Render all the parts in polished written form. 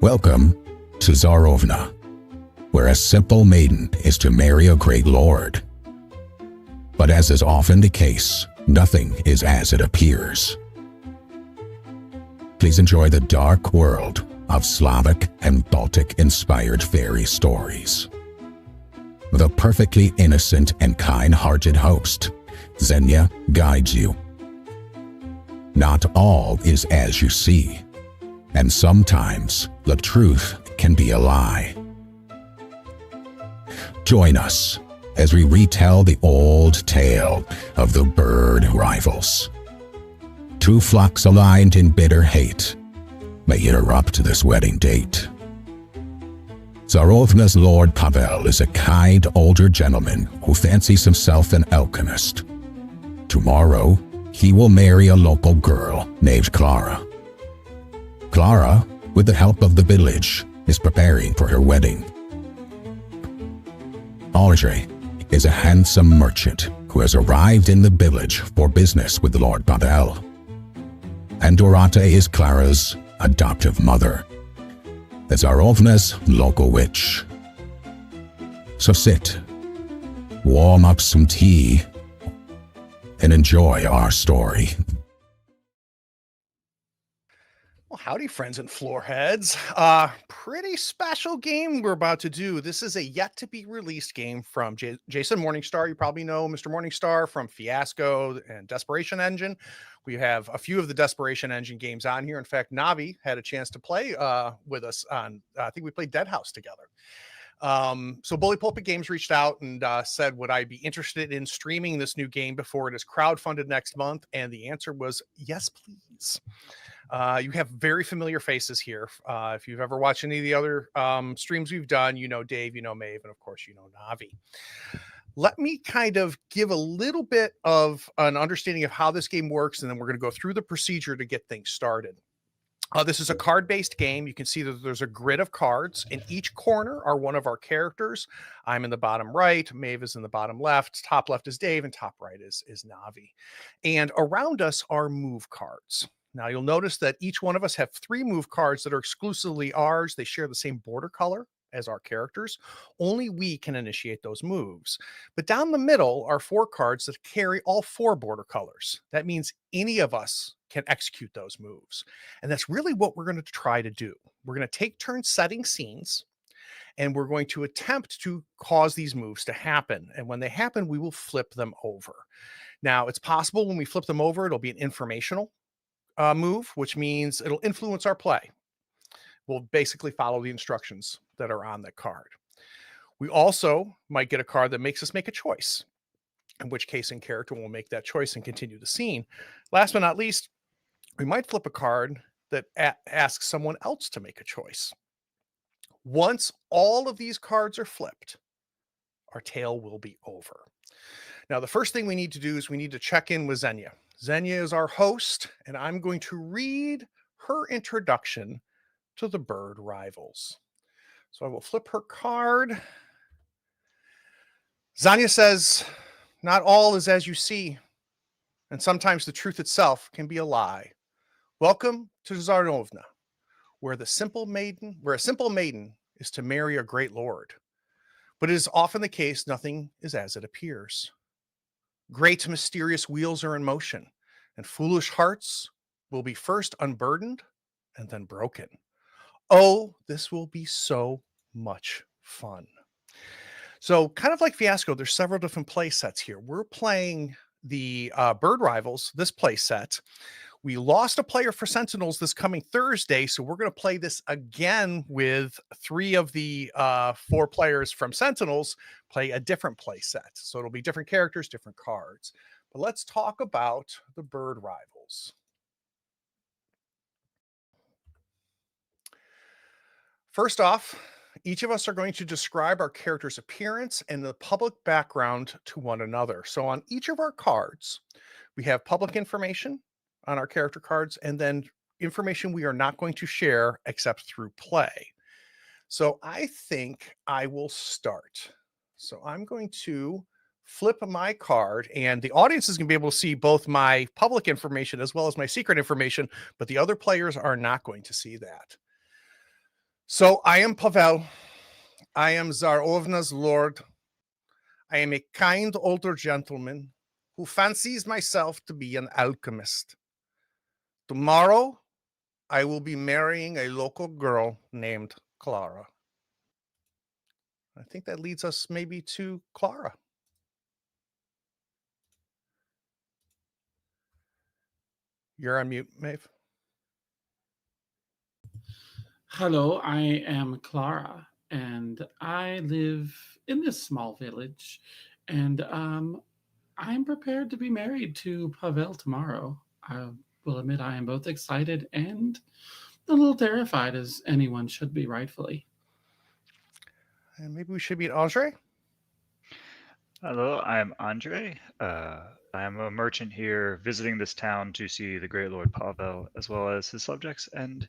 Welcome to Zarovna, where a simple maiden is to marry a great lord. But as is often the case, nothing is as it appears. Please enjoy the dark world of Slavic and Baltic-inspired fairy stories. The perfectly innocent and kind-hearted host, Zhenya, guides you. Not all is as you see, and sometimes the truth can be a lie. Join us as we retell the old tale of the bird rivals. Two flocks aligned in bitter hate may interrupt this wedding date. Zarovna's Lord Pavel is a kind older gentleman who fancies himself an alchemist. Tomorrow, he will marry a local girl named Clara. Clara, with the help of the village, is preparing for her wedding. Audrey is a handsome merchant who has arrived in the village for business with Lord Pavel. And Dorota is Clara's adoptive mother, the Zarovna's local witch. So sit, warm up some tea, and enjoy our story. Well, howdy, friends and floorheads. Pretty special game we're about to do. This is a yet-to-be-released game from Jason Morningstar. You probably know Mr. Morningstar from Fiasco and Desperation Engine. We have a few of the Desperation Engine games on here. In fact, Navi had a chance to play with us on, I think we played Dead House together. So Bully Pulpit Games reached out and said, would I be interested in streaming this new game before it is crowdfunded next month? And the answer was, yes, please. You have very familiar faces here. If you've ever watched any of the other streams we've done, you know Dave, you know Maeve, and of course, you know Navi. Let me kind of give a little bit of an understanding of how this game works, and then we're going to go through the procedure to get things started. This is a card-based game. You can see that there's a grid of cards. In each corner are one of our characters. I'm in the bottom right. Maeve is in the bottom left. Top left is Dave, and top right is Navi. And around us are move cards. Now, you'll notice that each one of us have 3 move cards that are exclusively ours. They share the same border color as our characters. Only we can initiate those moves. But down the middle are 4 cards that carry all 4 border colors. That means any of us can execute those moves. And that's really what we're going to try to do. We're going to take turns setting scenes, and we're going to attempt to cause these moves to happen. And when they happen, we will flip them over. Now, it's possible when we flip them over, it'll be an informational move, which means it'll influence our play. We'll basically follow the instructions that are on the card. We also might get a card that makes us make a choice, in which case in character we'll make that choice and continue the scene. Last but not least, we might flip a card that asks someone else to make a choice. Once all of these cards are flipped, our tale will be over. Now, the first thing we need to do is we need to check in with Zhenya. Zhenya is our host, and I'm going to read her introduction to the bird rivals. So I will flip her card. Zhenya says, not all is as you see, and sometimes the truth itself can be a lie. Welcome to Zarovna, where a simple maiden is to marry a great lord. But it is often the case nothing is as it appears. Great mysterious wheels are in motion, and foolish hearts will be first unburdened and then broken. Oh, this will be so much fun. So kind of like Fiasco, there's several different play sets here. We're playing the Bird Rivals, this play set. We lost a player for Sentinels this coming Thursday, so we're going to play this again with 3 of the 4 players from Sentinels play a different play set. So it'll be different characters, different cards. But let's talk about the Bird Rivals. First off, each of us are going to describe our character's appearance and the public background to one another. So on each of our cards, we have public information on our character cards, and then information we are not going to share except through play. So I think I will start. So I'm going to flip my card, and the audience is going to be able to see both my public information as well as my secret information, but the other players are not going to see that. So I am Pavel. I am Zarovna's lord. I am a kind older gentleman who fancies myself to be an alchemist. Tomorrow, I will be marrying a local girl named Clara. I think that leads us maybe to Clara. You're on mute, Maeve. Hello, I am Clara, and I live in this small village, and I'm prepared to be married to Pavel tomorrow. I will admit I am both excited and a little terrified, as anyone should be rightfully. And maybe we should meet Andre. Hello, I'm Andre. I am a merchant here visiting this town to see the great Lord Pavel as well as his subjects and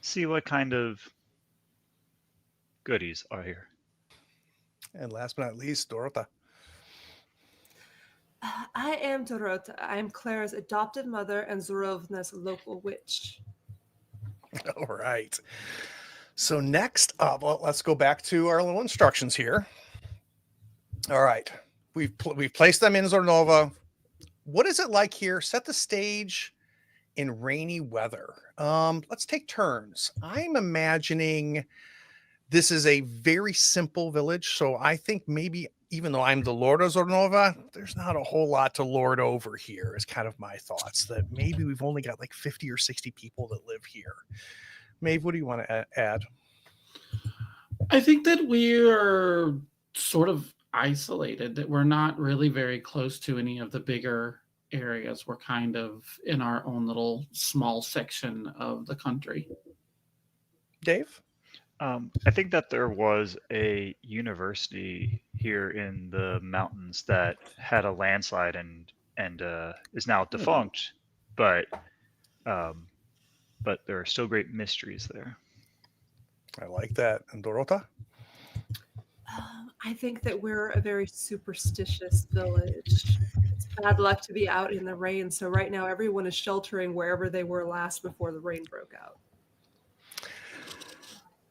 see what kind of goodies are here. And last but not least, Dorota. I am Dorota. I am Clara's adopted mother and Zorovna's local witch. All right. So next up, well, let's go back to our little instructions here. All right. We've placed them in Zornova. What is it like here? Set the stage in rainy weather. Let's take turns. I'm imagining this is a very simple village. So I think maybe even though I'm the Lord of Zornova, there's not a whole lot to lord over here, is kind of my thoughts. That maybe we've only got like 50 or 60 people that live here. Maeve, what do you want to add? I think that we're sort of isolated, that we're not really very close to any of the bigger areas. We're kind of in our own little small section of the country. Dave? I think that there was a university here in the mountains that had a landslide and is now defunct, but there are still great mysteries there. I like that. And Dorota? I think that we're a very superstitious village. It's bad luck to be out in the rain. So right now, everyone is sheltering wherever they were last before the rain broke out.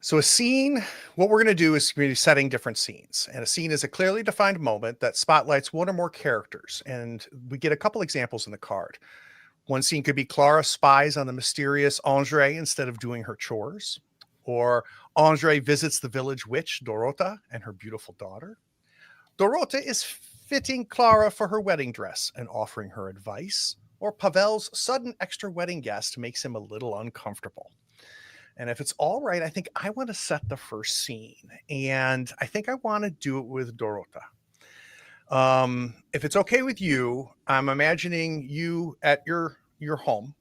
So a scene, what we're going to do is we're setting different scenes. And a scene is a clearly defined moment that spotlights one or more characters. And we get a couple examples in the card. One scene could be Clara spies on the mysterious Andre instead of doing her chores. Or Andre visits the village witch, Dorota, and her beautiful daughter. Dorota is fitting Clara for her wedding dress and offering her advice. Or Pavel's sudden extra wedding guest makes him a little uncomfortable. And if it's all right, I think I want to set the first scene. And I think I want to do it with Dorota. If it's okay with you, I'm imagining you at your home.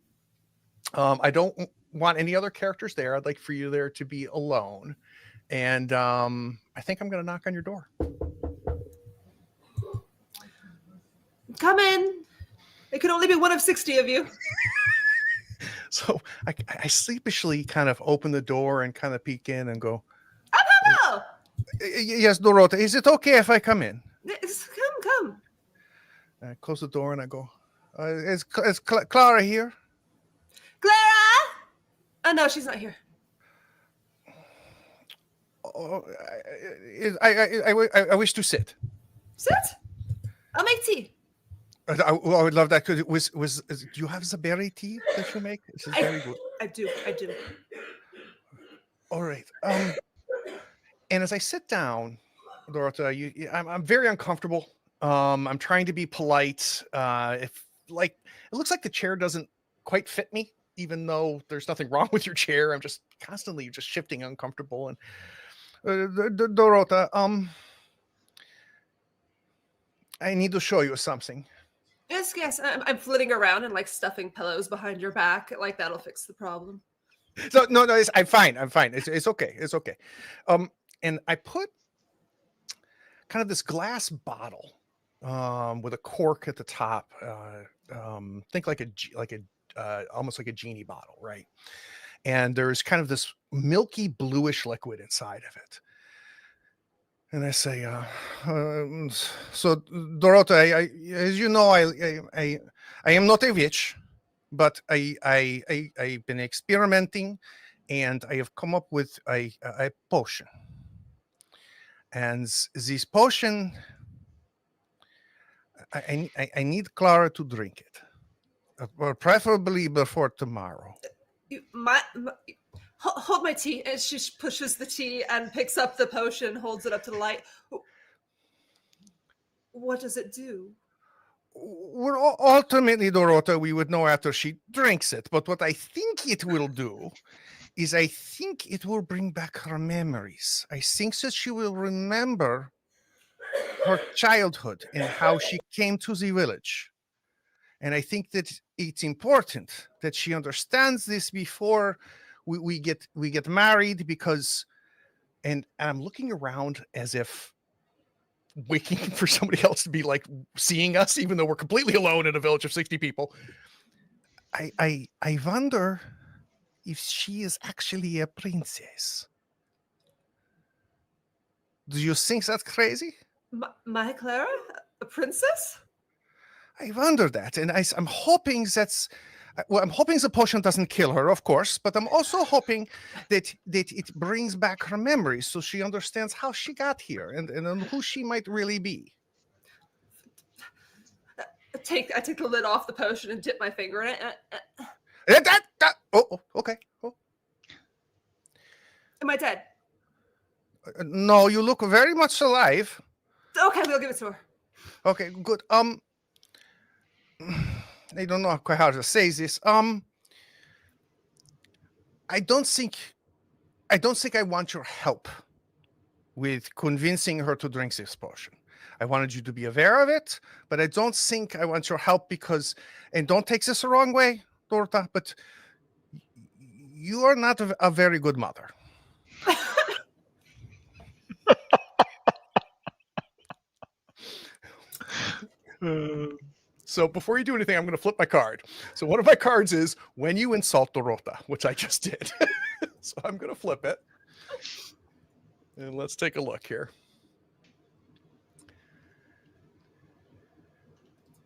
I don't want any other characters there. I'd like for you there to be alone. And I think I'm going to knock on your door. Come in. It can only be one of 60 of you. So I sleepishly kind of open the door and kind of peek in and go, Pavel! Yes, Dorota, is it okay if I come in? Come. I close the door and I go, is Clara here? Clara! Oh, no, she's not here. Oh, I wish to sit. Sit. I'll make tea. I would love that. Do you have the berry tea that you make? This is very good. I do. All right. And as I sit down, Dorota, I'm very uncomfortable. I'm trying to be polite. It looks like the chair doesn't quite fit me, even though there's nothing wrong with your chair. I'm just constantly just shifting, uncomfortable. And Dorota, I need to show you something. Yes. I'm flitting around and like stuffing pillows behind your back. Like that'll fix the problem. So no, I'm fine. It's okay. It's okay. And I put kind of this glass bottle with a cork at the top. Think like almost like a genie bottle, right? And there's kind of this milky bluish liquid inside of it. And I say, so Dorota, as you know, I am not a witch, but I've been experimenting and I have come up with a potion. And this potion, I need Clara to drink it, or preferably before tomorrow. Hold my tea. And she pushes the tea and picks up the potion, holds it up to the light. What does it do? Well, ultimately, Dorota, we would know after she drinks it. But what I think it will do is I think it will bring back her memories. I think that she will remember her childhood and how she came to the village. And I think that it's important that she understands this before we get married, because and I'm looking around as if waiting for somebody else to be like seeing us, even though we're completely alone in a village of 60 people. I wonder if she is actually a princess. Do you think that's crazy? My Clara? A princess? I wonder that, and I'm hoping that's. Well, I'm hoping the potion doesn't kill her, of course, but I'm also hoping that it brings back her memories, so she understands how she got here and who she might really be. I take the lid off the potion and dip my finger in it. Oh, okay. Oh. Am I dead? No, you look very much alive. Okay, we'll give it to her. Okay, good. I don't know quite how to say this. I don't think I want your help with convincing her to drink this potion. I wanted you to be aware of it, but I don't think I want your help because, and don't take this the wrong way, Dorota, but you are not a very good mother. So before you do anything, I'm going to flip my card. So one of my cards is when you insult Dorota, which I just did. So I'm going to flip it. And let's take a look here.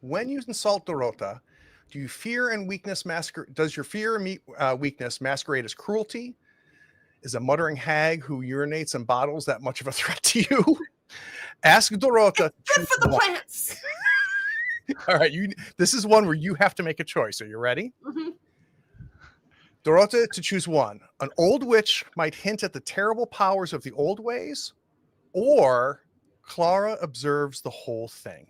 When you insult Dorota, do you fear and weakness does your fear and weakness masquerade as cruelty? Is a muttering hag who urinates in bottles that much of a threat to you? Ask Dorota. Good for the plants. All right, this is one where you have to make a choice. Are you ready? Mm-hmm. Dorota to choose one. An old witch might hint at the terrible powers of the old ways, or Clara observes the whole thing.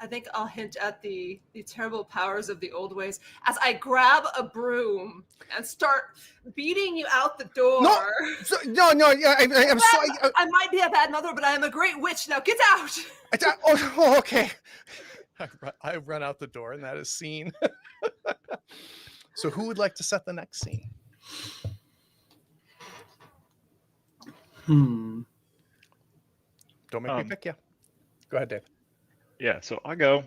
I think I'll hint at the terrible powers of the old ways as I grab a broom and start beating you out the door. No. I'm sorry. I might be a bad mother, but I am a great witch. Now get out. Oh, okay. I run out the door, and that is scene. So who would like to set the next scene? Don't make me pick you. Go ahead, Dave. Yeah, so I'll go.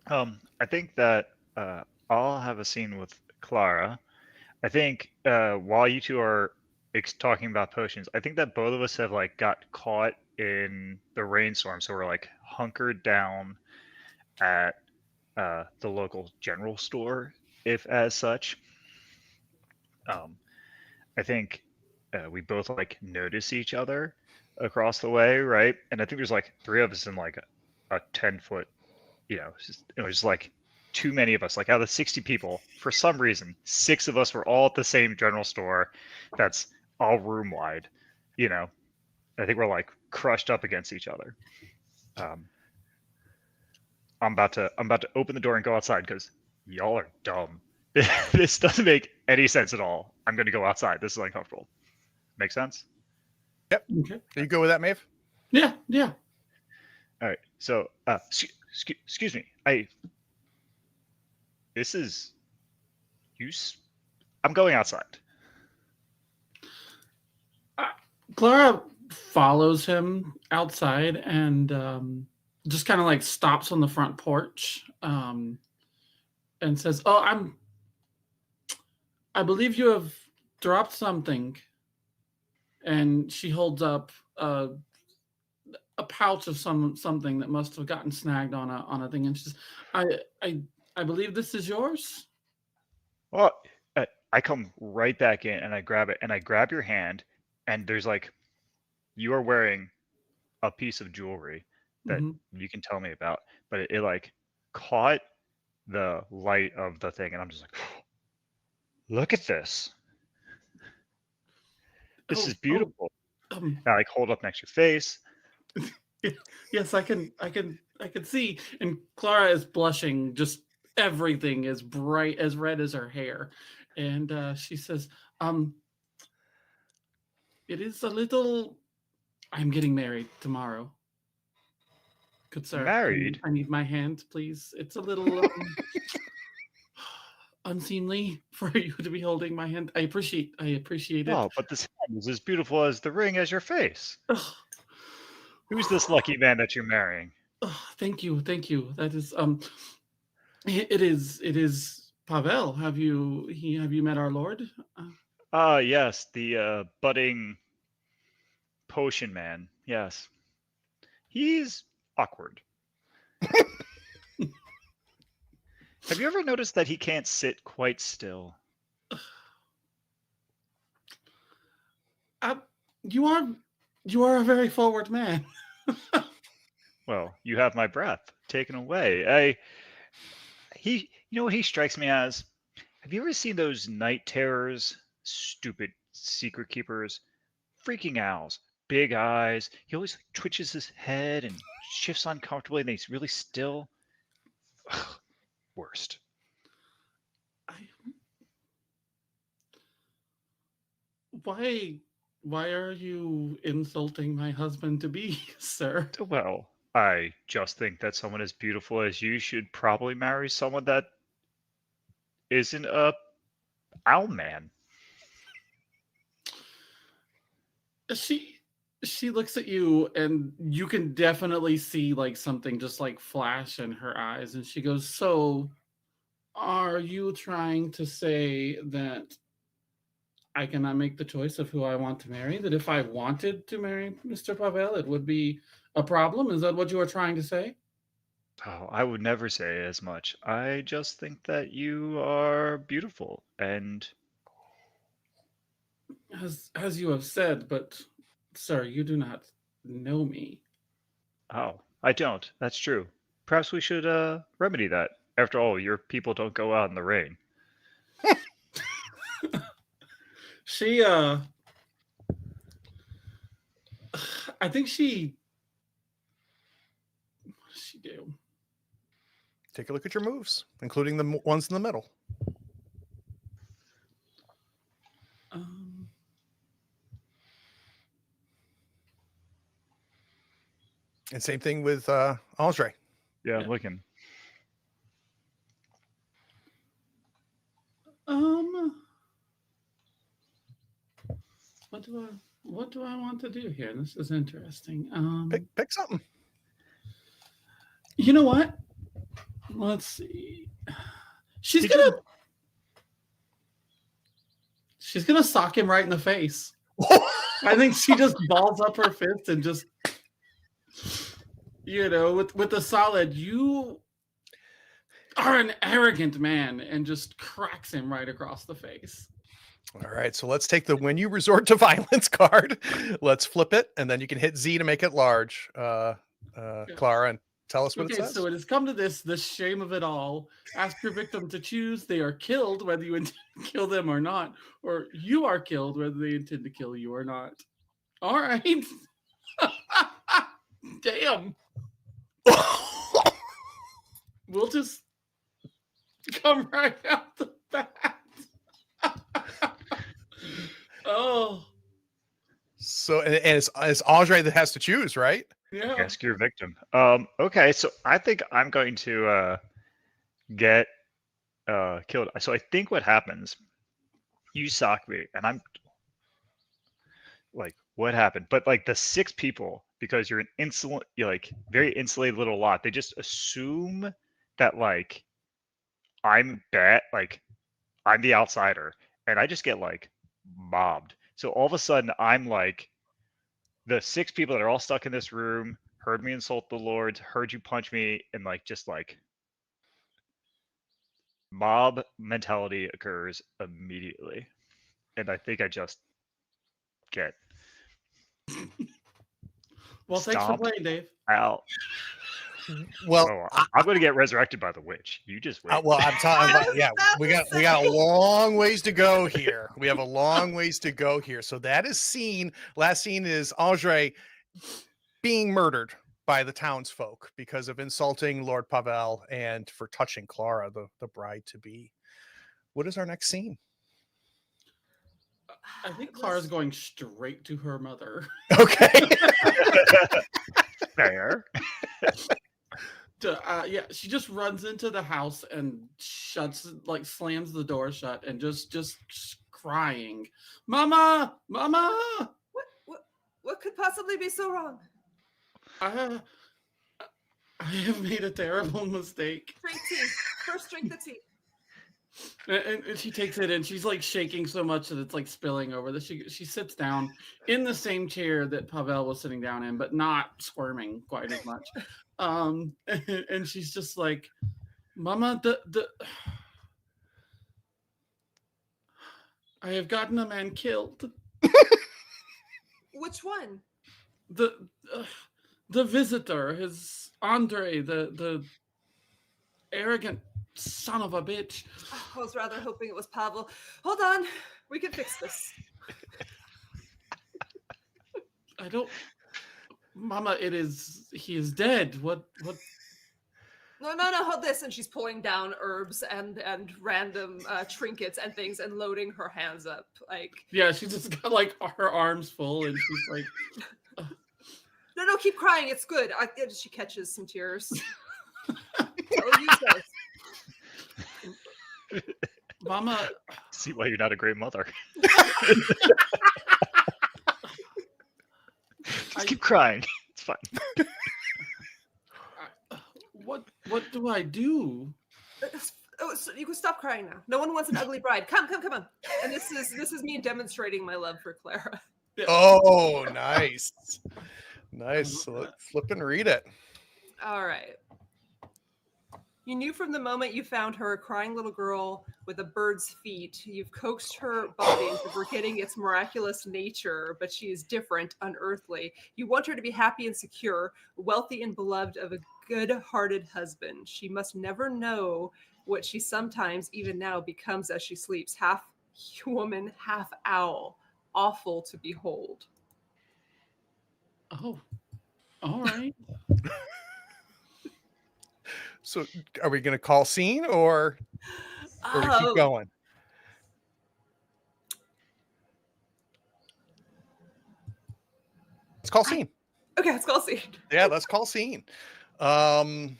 I think that I'll have a scene with Clara. I think while you two are talking about potions, I think that both of us have like got caught in the rainstorm, so we're like hunkered down at the local general store, if as such. I think we both like notice each other across the way, right? And I think there's like three of us in like a 10-foot, just like too many of us. Like out of the 60 people, for some reason, 6 of us were all at the same general store that's all room wide. I think we're like crushed up against each other. I'm about to open the door and go outside because y'all are dumb. This doesn't make any sense at all. I'm going to go outside. This is uncomfortable. Make sense? Yep. Okay. Are you go with that, Maeve? Yeah. All right. So, excuse me. I'm going outside. Clara follows him outside and just kind of like stops on the front porch and says, "Oh, I believe you have dropped something." And she holds up a pouch of something that must have gotten snagged on a thing, and she says, "I believe this is yours." Well, I come right back in and I grab it and I grab your hand, and there's like, you are wearing a piece of jewelry that Hmm. you can tell me about, but it like caught the light of the thing, and I'm just like, look at this. This is Oh, beautiful. um, And I like hold up next to your face. yes, I can see. And Clara is blushing. Just everything is bright as red as her hair, and she says, "It is a little. I'm getting married tomorrow. Good sir, Married? I need my hand, please. It's a little unseemly for you to be holding my hand. I appreciate it. Oh, but this hand is as beautiful as the ring as your face. Ugh. Who's this lucky man that you're marrying? Thank you. That is it is Pavel. Have you met our Lord? Ah, yes, the budding potion man. Yes. He's awkward. Have you ever noticed that he can't sit quite still? Uh, you are a very forward man. Well, you have my breath taken away. You know what he strikes me as? Have you ever seen those night terrors? Stupid secret keepers, freaking owls, big eyes. He always like, twitches his head and shifts uncomfortably, and he's really still. Ugh, worst. I, why why are you insulting my husband to be, sir? Well, I just think that someone as beautiful as you should probably marry someone that isn't a owl man. She she looks at you, and you can definitely see like something just like flash in her eyes, and she goes, "So, are you trying to say that I cannot make the choice of who I want to marry? That if I wanted to marry Mr. Pavel, it would be a problem? Is that what you are trying to say?" Oh, I would never say as much. I just think that you are beautiful and As you have said, but sir, you do not know me. oh, I don't. That's true. Perhaps we should remedy that. After all, your people don't go out in the rain. She I think what does she do? Take a look at your moves, including the ones in the middle. Um, And same thing with Andre. Yeah, Yeah. I'm looking. What do I want to do here? This is interesting. Pick something. You know what? Let's see. She's Did gonna you- she's gonna sock him right in the face. I think she just balls up her fist and just, with a solid, "You are an arrogant man," and just cracks him right across the face. All right, so let's take the when you resort to violence card. Let's flip it, and then you can hit Z to make it large. Clara, and tell us what it Okay, says. so it has come to this, the shame of it all. Ask your victim to choose. They are killed, whether you intend to kill them or not, or you are killed, whether they intend to kill you or not. All right. Damn. We'll just come right out the bat. Oh, So, and it's Andre that has to choose, right? yeah. Ask your victim. Okay, so I think I'm going to get killed. So I think what happens, you sock me, and I'm like, what happened? But like the 6 people, because you're like very insulated little lot, they just assume that like I'm bad, like I'm the outsider, and I just get like mobbed. So all of a sudden I'm like the 6 people that are all stuck in this room, heard me insult the Lord, heard you punch me, and like just like mob mentality occurs immediately, and I think I just get Well, thanks for stomped playing, Dave. out. Well, Oh, I'm going to get resurrected by the witch. You just wait. well, I'm telling I you, was yeah, about we to got a say. long ways to go here. We have a long ways to go here. So that is scene. Last scene is Andre being murdered by the townsfolk because of insulting Lord Pavel and for touching Clara, the bride to be. What is our next scene? I think Clara's going straight to her mother. Okay. Fair. Yeah, she just runs into the house and slams the door shut and just crying, "Mama, Mama!" What could possibly be so wrong? I have made a terrible mistake. Drink tea. First, drink the tea. And she takes it and she's like shaking so much that it's like spilling over. She sits down in the same chair that Pavel was sitting down in, but not squirming quite as much. And she's just like, "Mama, I have gotten a man killed. Which one? The visitor, his Andre, the arrogant son of a bitch." I was rather hoping it was Pavel. Hold on. We can fix this. I don't, Mama. He is dead. What? No, hold this. And she's pulling down herbs and random trinkets and things and loading her hands up. Like, Yeah, she's just got like her arms full and she's like, no, keep crying. It's good. She catches some tears. I'll use those. "Mama, See why you're not a great mother. Just keep crying. It's fine. what do I do?" Oh, so you can stop crying now. No one wants an ugly bride. Come on. And this is me demonstrating my love for Clara. Oh, nice. Nice. So let's flip and read it. All right. You knew from the moment you found her, a crying little girl with a bird's feet. You've coaxed her body into forgetting its miraculous nature, but she is different, unearthly. You want her to be happy and secure, wealthy and beloved of a good-hearted husband. She must never know what she sometimes, even now, becomes as she sleeps. Half woman, half owl. Awful to behold. Oh, all right. So are we going to call scene or we keep going? Let's call scene. Okay, let's call scene. Yeah, let's call scene. Let's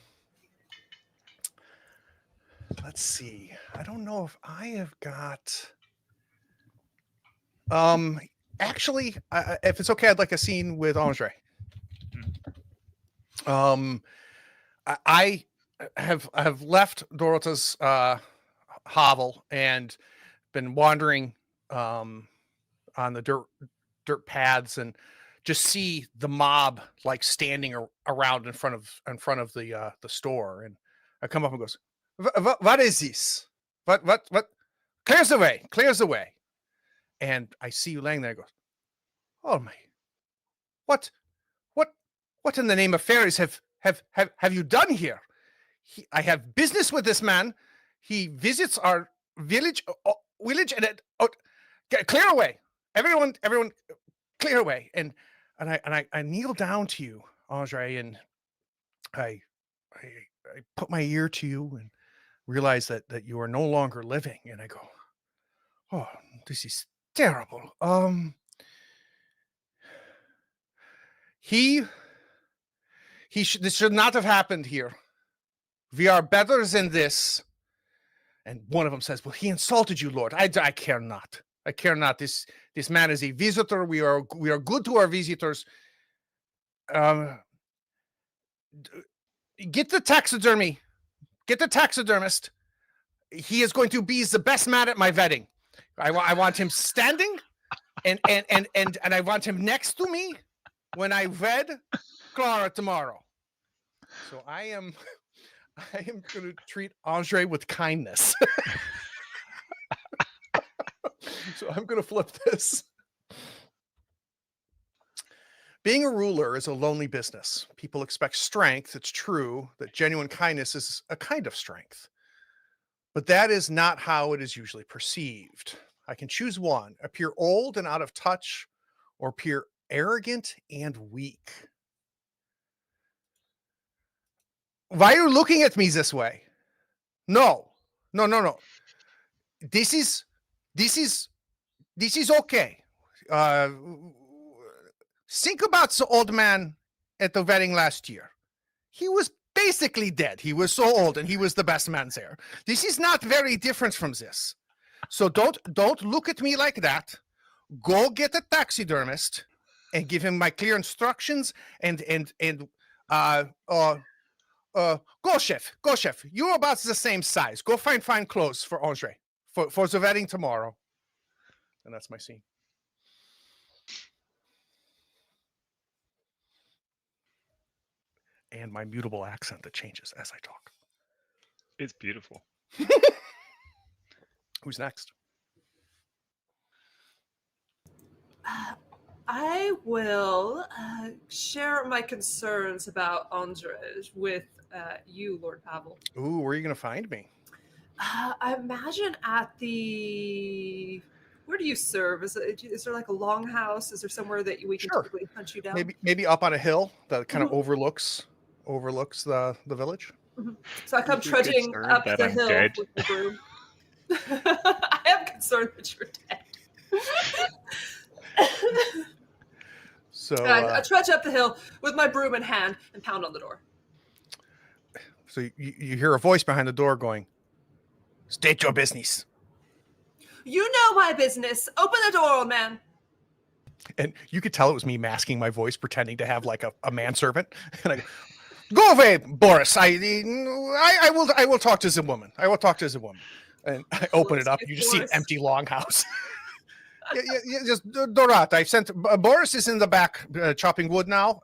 see. I don't know if I have got. Actually, if it's okay, I'd like a scene with Andre. I have left Dorota's hovel and been wandering on the dirt paths and just see the mob like standing around in front of the store. And I come up and goes, what is this? What? Clears the way. And I see you laying there. And goes, oh my, what in the name of fairies have you done here? I have business with this man. He visits our village, and clear away, everyone, clear away. And I kneel down to you, Andre, and I put my ear to you and realize that you are no longer living. And I go, oh, this is terrible. This should not have happened here. We are better than this. And one of them says, well, he insulted you, Lord. I care not. I care not. This man is a visitor. We are good to our visitors. Get the taxidermy. Get the taxidermist. He is going to be the best man at my wedding. I want him standing and I want him next to me when I wed Clara tomorrow. So I I am going to treat Andre with kindness. So I'm going to flip this. Being a ruler is a lonely business. People expect strength. It's true that genuine kindness is a kind of strength. But that is not how it is usually perceived. I can choose one: appear old and out of touch, or appear arrogant and weak. Why are you looking at me this way? No. This is okay. Think about the old man at the wedding last year. He was basically dead. He was so old, and he was the best man there. This is not very different from this. So don't look at me like that. Go get a taxidermist and give him my clear instructions. And go, chef. You're about the same size. Go find fine clothes for Andre for the wedding tomorrow. And that's my scene. And my mutable accent that changes as I talk. It's beautiful. Who's next? I will share my concerns about Andrzej with you, Lord Pavel. Ooh, where are you going to find me? I imagine at the... Where do you serve? Is there like a longhouse? Is there somewhere that we can typically hunt you down? Maybe up on a hill that kind of overlooks the village. Mm-hmm. So I come trudging up the hill with the broom. I am concerned that you're dead. So I trudge up the hill with my broom in hand and pound on the door. So you hear a voice behind the door going, "State your business." You know my business. Open the door, old man. And you could tell it was me masking my voice, pretending to have like a manservant. And I go away, Boris. I will talk to the woman. I will talk to the woman. And I open it up. You just see an empty longhouse. Yeah, just Dorat. I've sent Boris is in the back chopping wood now.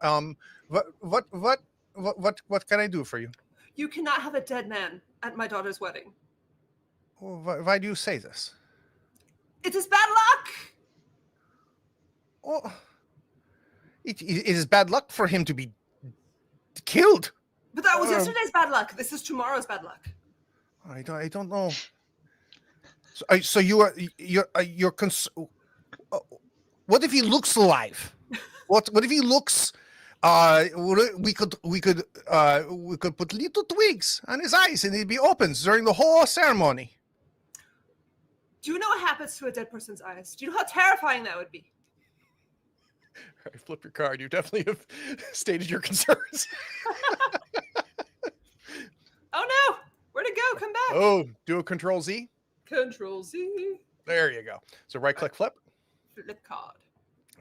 What can I do for you? You cannot have a dead man at my daughter's wedding. Why do you say this? It is bad luck. Oh, it is bad luck for him to be killed. But that was yesterday's bad luck. This is tomorrow's bad luck. I don't know. So you're what if he looks alive? What if he looks? We could put little twigs on his eyes and he'd be open during the whole ceremony. Do you know what happens to a dead person's eyes? Do you know how terrifying that would be? All right, flip your card. You definitely have stated your concerns. Oh no! Where'd it go? Come back. Oh, do a Control Z. Control Z. There you go. So right click, flip. Flip card.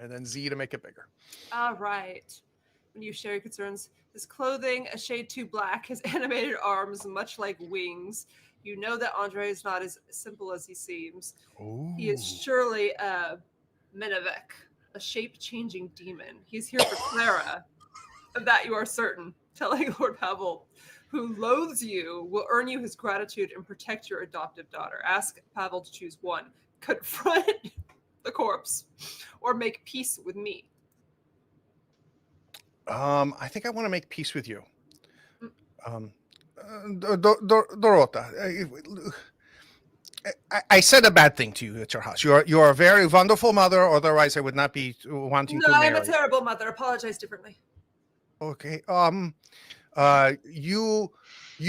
And then Z to make it bigger. All right. When you share your concerns, his clothing a shade too black, his animated arms much like wings. You know that Andre is not as simple as he seems. Ooh. He is surely a Menevek, a shape-changing demon. He's here for Clara. Of that you are certain. Telling Lord Pavel, who loathes you, will earn you his gratitude and protect your adoptive daughter. Ask Pavel to choose one. Confront the corpse or make peace with me. I think I want to make peace with you. Dorota, I said a bad thing to you at your house. You are a very wonderful mother. Otherwise, I would not be wanting to marry. No, I'm a terrible mother. Apologize differently. Okay. You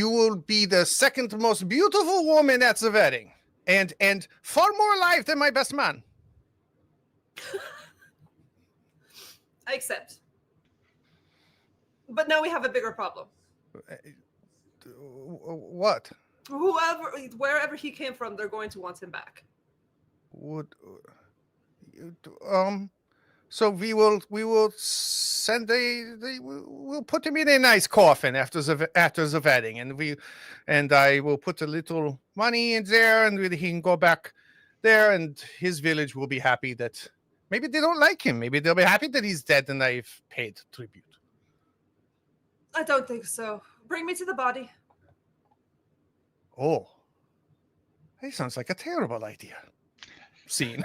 will be the second most beautiful woman at the wedding, and far more alive than my best man. I accept. But now we have a bigger problem. What? Wherever he came from, they're going to want him back. So we will send we'll put him in a nice coffin after the wedding, and I will put a little money in there, and he can go back there, and his village will be happy that maybe they don't like him. Maybe they'll be happy that he's dead and I've paid tribute. I don't think so. Bring me to the body. Oh, that sounds like a terrible idea. Scene.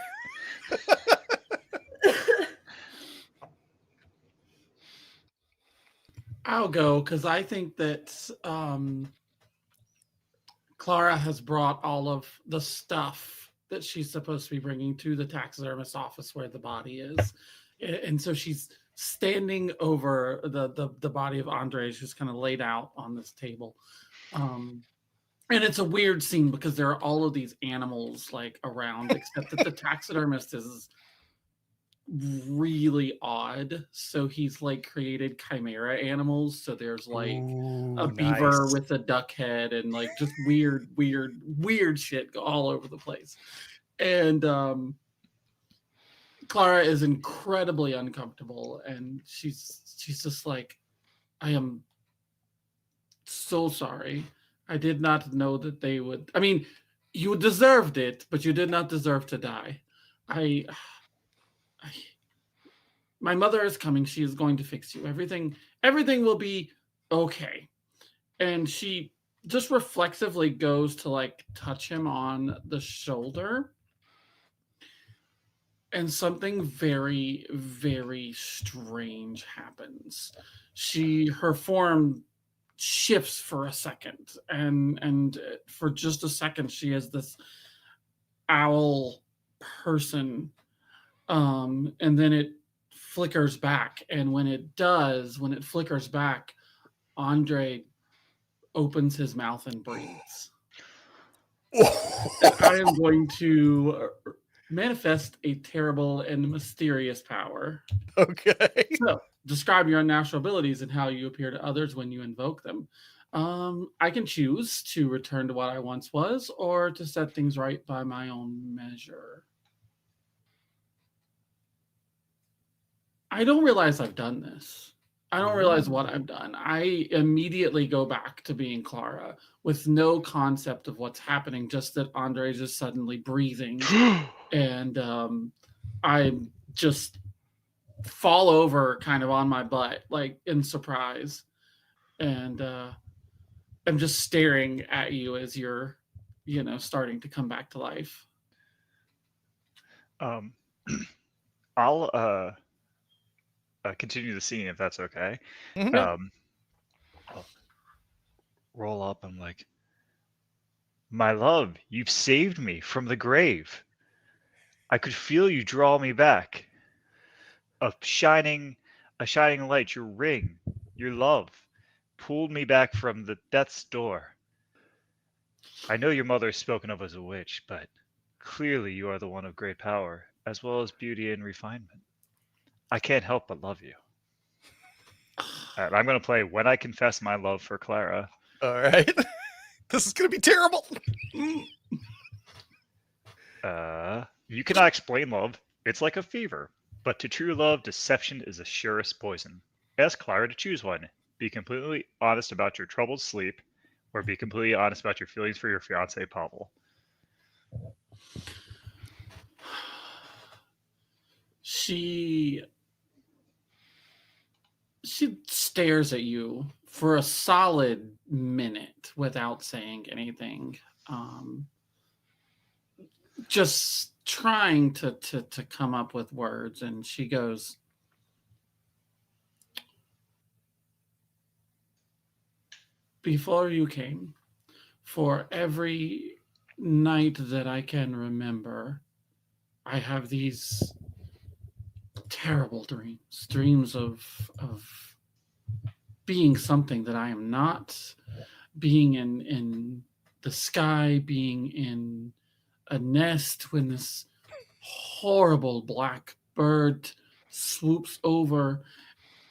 I'll go because I think that Clara has brought all of the stuff that she's supposed to be bringing to the taxidermist office where the body is. And so she's standing over the body of Andres, who's kind of laid out on this table. And it's a weird scene because there are all of these animals like around, except that the taxidermist is really odd. So he's like created chimera animals. So there's like a beaver Nice. with a duck head and like just weird shit all over the place. And Clara is incredibly uncomfortable, and she's just like, I am so sorry. I did not know that they would. I mean, you deserved it, but you did not deserve to die. I my mother is coming. She is going to fix you. Everything will be okay. And she just reflexively goes to like touch him on the shoulder. And something very, very strange happens. Her form shifts for a second, and for just a second, she is this owl person, and then it flickers back. And when it flickers back, Andre opens his mouth and breathes. I am going to manifest a terrible and mysterious power. Okay. So, describe your unnatural abilities and how you appear to others when you invoke them. I can choose to return to what I once was or to set things right by my own measure. I don't realize I've done this. I don't realize what I've done. I immediately go back to being Clara with no concept of what's happening, just that Andre is just suddenly breathing. And I just fall over kind of on my butt, like in surprise. And I'm just staring at you as you're, starting to come back to life. I'll continue the scene if that's okay. Mhm. I'll roll up. I'm like, my love, you've saved me from the grave. I could feel you draw me back. A shining light, your ring, your love, pulled me back from the death's door. I know your mother is spoken of as a witch, but clearly you are the one of great power, as well as beauty and refinement. I can't help but love you. I'm going to play When I Confess My Love for Clara. All right. This is going to be terrible. You cannot explain love. It's like a fever. But to true love, deception is the surest poison. Ask Clara to choose one. Be completely honest about your troubled sleep, or be completely honest about your feelings for your fiance, Pavel. She stares at you for a solid minute without saying anything. Just trying to come up with words, and she goes, before you came, for every night that I can remember, I have these terrible dreams of being something that I am not, being in the sky, being in a nest when this horrible black bird swoops over,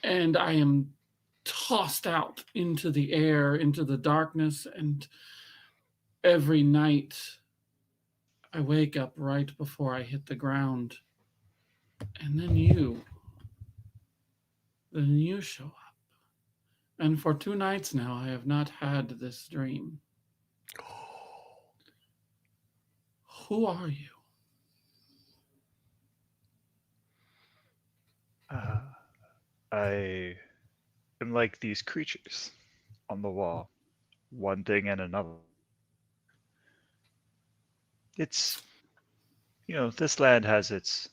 and I am tossed out into the air, into the darkness, and every night I wake up right before I hit the ground, and then you show up. And for 2 nights now, I have not had this dream. Who are you? I am like these creatures on the wall, one thing and another. It's, this land has its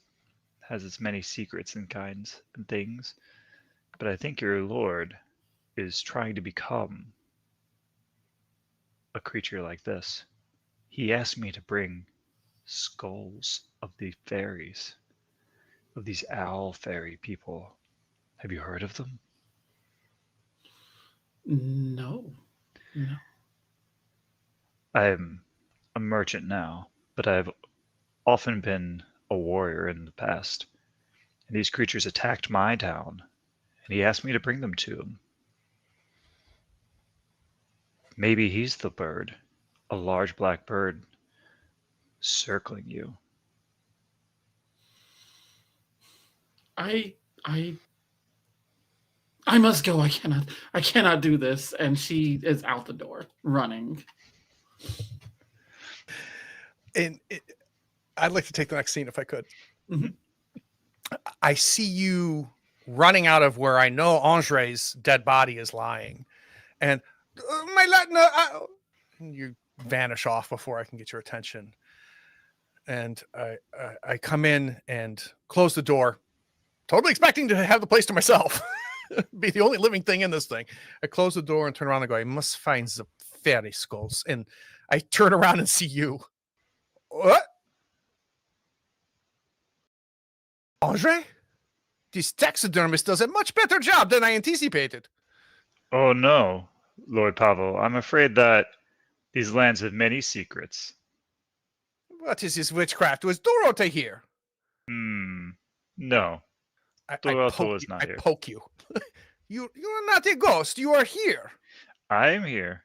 many secrets and kinds and things, but I think your lord is trying to become a creature like this. He asked me to bring skulls of the fairies, of these owl fairy people. Have you heard of them? No. No. I'm a merchant now, but I've often been a warrior in the past. And these creatures attacked my town, and he asked me to bring them to him. Maybe he's the bird, a large black bird circling you. I I must go. I cannot do this. And she is out the door, running. And I'd like to take the next scene if I could. Mhm. I see you running out of where I know Andre's dead body is lying, and my Latin, you vanish off before I can get your attention. And I come in and close the door, totally expecting to have the place to myself, be the only living thing in this thing. I close the door and turn around and go, I must find the fairy skulls. And I turn around and see you. What? Andre? This taxidermist does a much better job than I anticipated. Oh no, Lord Pavel, I'm afraid that these lands have many secrets. What is this witchcraft? Was Dorota here? No, I Dorota poke was you. not I here. poke you. You are not a ghost. You are here. I am here.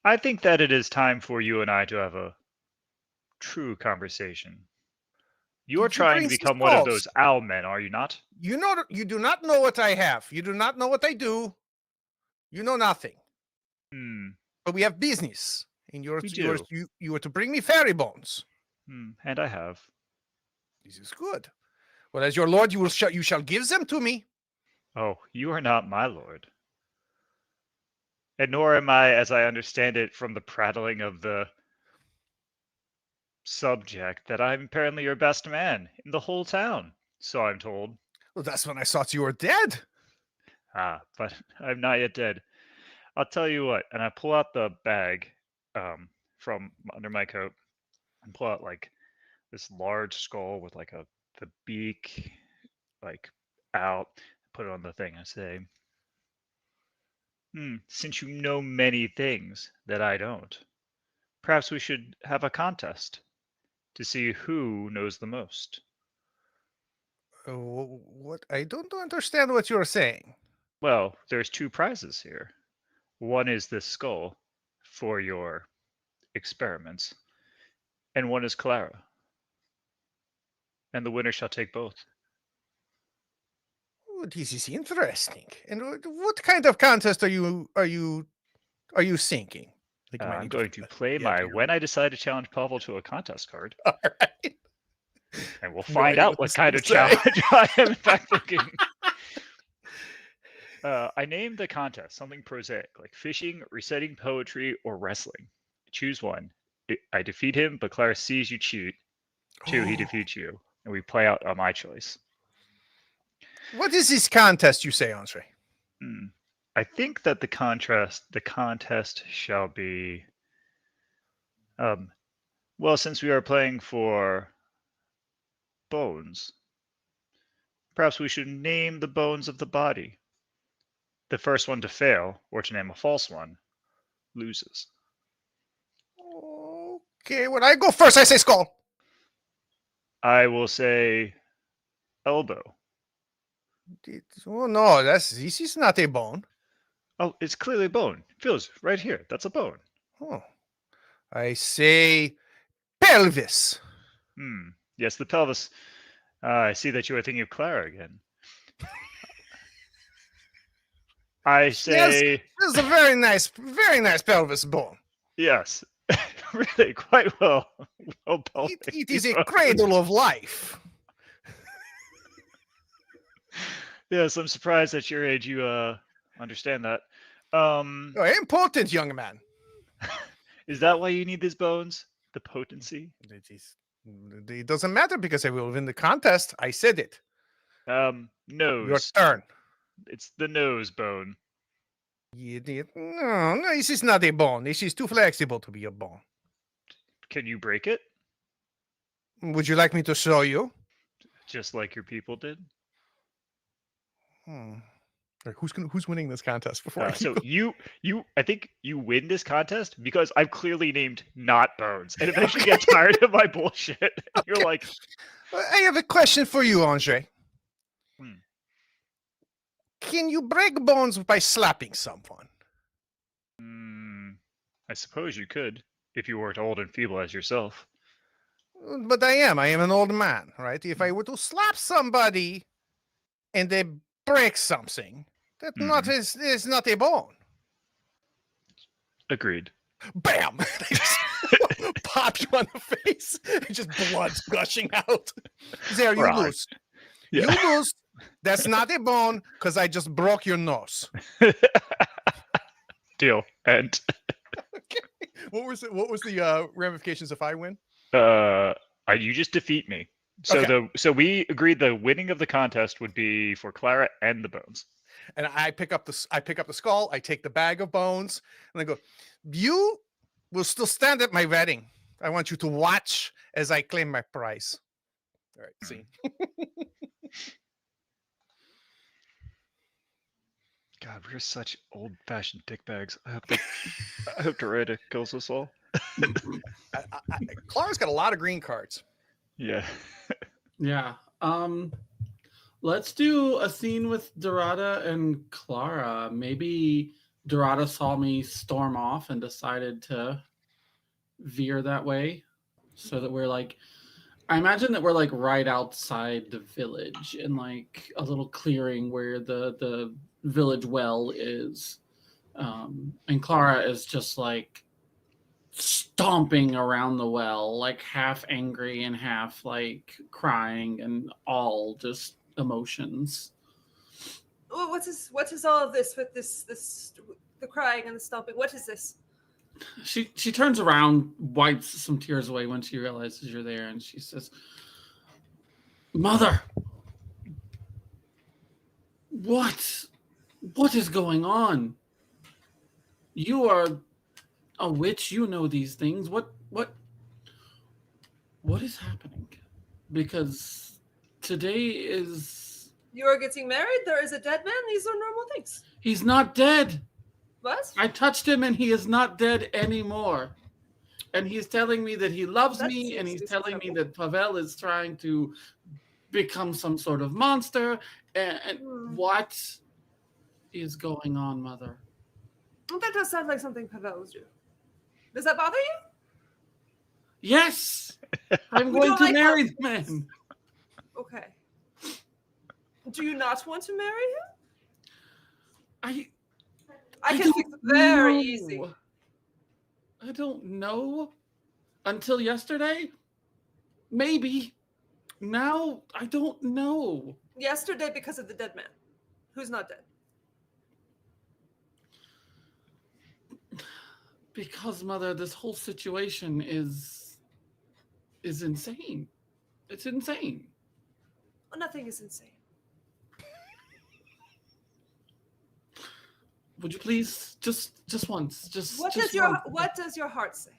I think that it is time for you and I to have a true conversation. You are Did you trying bring to these become one of skulls? those owl men, are you not? You do not know what I have. You do not know what I do. You know nothing. But we have business, and you are to bring me fairy bones. And I have. This is good. Well, as your lord, you shall give them to me. Oh, you are not my lord. And nor am I, as I understand it from the prattling of the subject, that I'm apparently your best man in the whole town. So I'm told. Well, that's when I thought you were dead. But I'm not yet dead. I'll tell you what, and I pull out the bag from under my coat and pull out like this large skull with like the beak like out, put it on the thing. I say, since you know many things that I don't, perhaps we should have a contest to see who knows the most. What? I don't understand what you're saying. Well, there's two prizes here. One is this skull for your experiments, and one is Clara. And the winner shall take both. Oh, this is interesting. And what kind of contest are you thinking? Like, I'm going to play my When I Decide to Challenge Pavel to a Contest card. All right. And we'll No find idea out what what this kind is of gonna say. challenge I am in fact looking. I named the contest something prosaic, like fishing, reciting poetry, or wrestling. Choose one. I defeat him, but Clara sees you cheat. 2, he defeats you. And we play out on my choice. What is this contest you say, Andre? I think that the contest shall be, well, since we are playing for bones, perhaps we should name the bones of the body. The first one to fail, or to name a false one, loses. Okay, when I go first, I say skull. I will say elbow. Oh no, this is not a bone. Oh, it's clearly a bone. Feels right here. That's a bone. Oh, I say pelvis. Yes, the pelvis. I see that you are thinking of Clara again. I say This is a very nice pelvis bone. yes. Really, quite well. It is a cradle of life. Yes, I'm surprised at your age you understand that. Important, young man. Is that why you need these bones? the potency? It doesn't matter because I will win the contest. I said it. Your Nose. turn. It's the nose bone. You did. No, this is not a bone. This is too flexible to be a bone. Can you break it? Would you like me to show you? Just like your people did? Right, who's winning this contest before I keep So going? I think you win this contest because I've clearly named not bones, and eventually get tired of my bullshit. You're like, I have a question for you, Andre. Hmm. Can you break bones by slapping someone? I suppose you could if you weren't old and feeble as yourself. But I am an old man, right? If I were to slap somebody and they break something, that is not a bone. Agreed. Bam! They just pop you on the face. Just blood's gushing out. There, you Right. lose. Yeah. You lose. That's not a bone because I just broke your nose. Deal. And What was the ramifications if I win? you just defeat me. So Okay. so we agreed the winning of the contest would be for Clara and the bones. And I pick up the skull. I take the bag of bones, and I go. You will still stand at my wedding. I want you to watch as I claim my prize. All right. See. God, we're such old-fashioned dickbags. I hope Dorita kills us all. Clara's got a lot of green cards. Yeah. Yeah. Let's do a scene with Dorada and Clara. Maybe Dorada saw me storm off and decided to veer that way, so that we're like, I imagine that we're like right outside the village in like a little clearing where the village well is, and Clara is just like stomping around the well, like half angry and half like crying, and all just emotions. What is all of this with this the crying and the stomping? What is this? She turns around, wipes some tears away when she realizes you're there, and she says, "Mother, what is going on? You are a witch. You know these things. What is happening? Because today is... You are getting married? There is a dead man? These are normal things. He's not dead. What? I touched him and he is not dead anymore. And he's telling me that he loves That me, seems and he's to be telling me trouble. that Pavel is trying to become some sort of monster. And what is going on, Mother?" That does sound like something Pavel would do. Does that bother you? Yes! I'm We going don't to like marry the man. Okay. Do you not want to marry him? I can don't fix it very know. easy. I don't know. Until yesterday? Maybe. Now, I don't know. Yesterday because of the dead man. Who's not dead? Because, Mother, this whole situation is insane. It's insane. Oh, nothing is insane. Would you please just once, What just does your once. what does your heart say?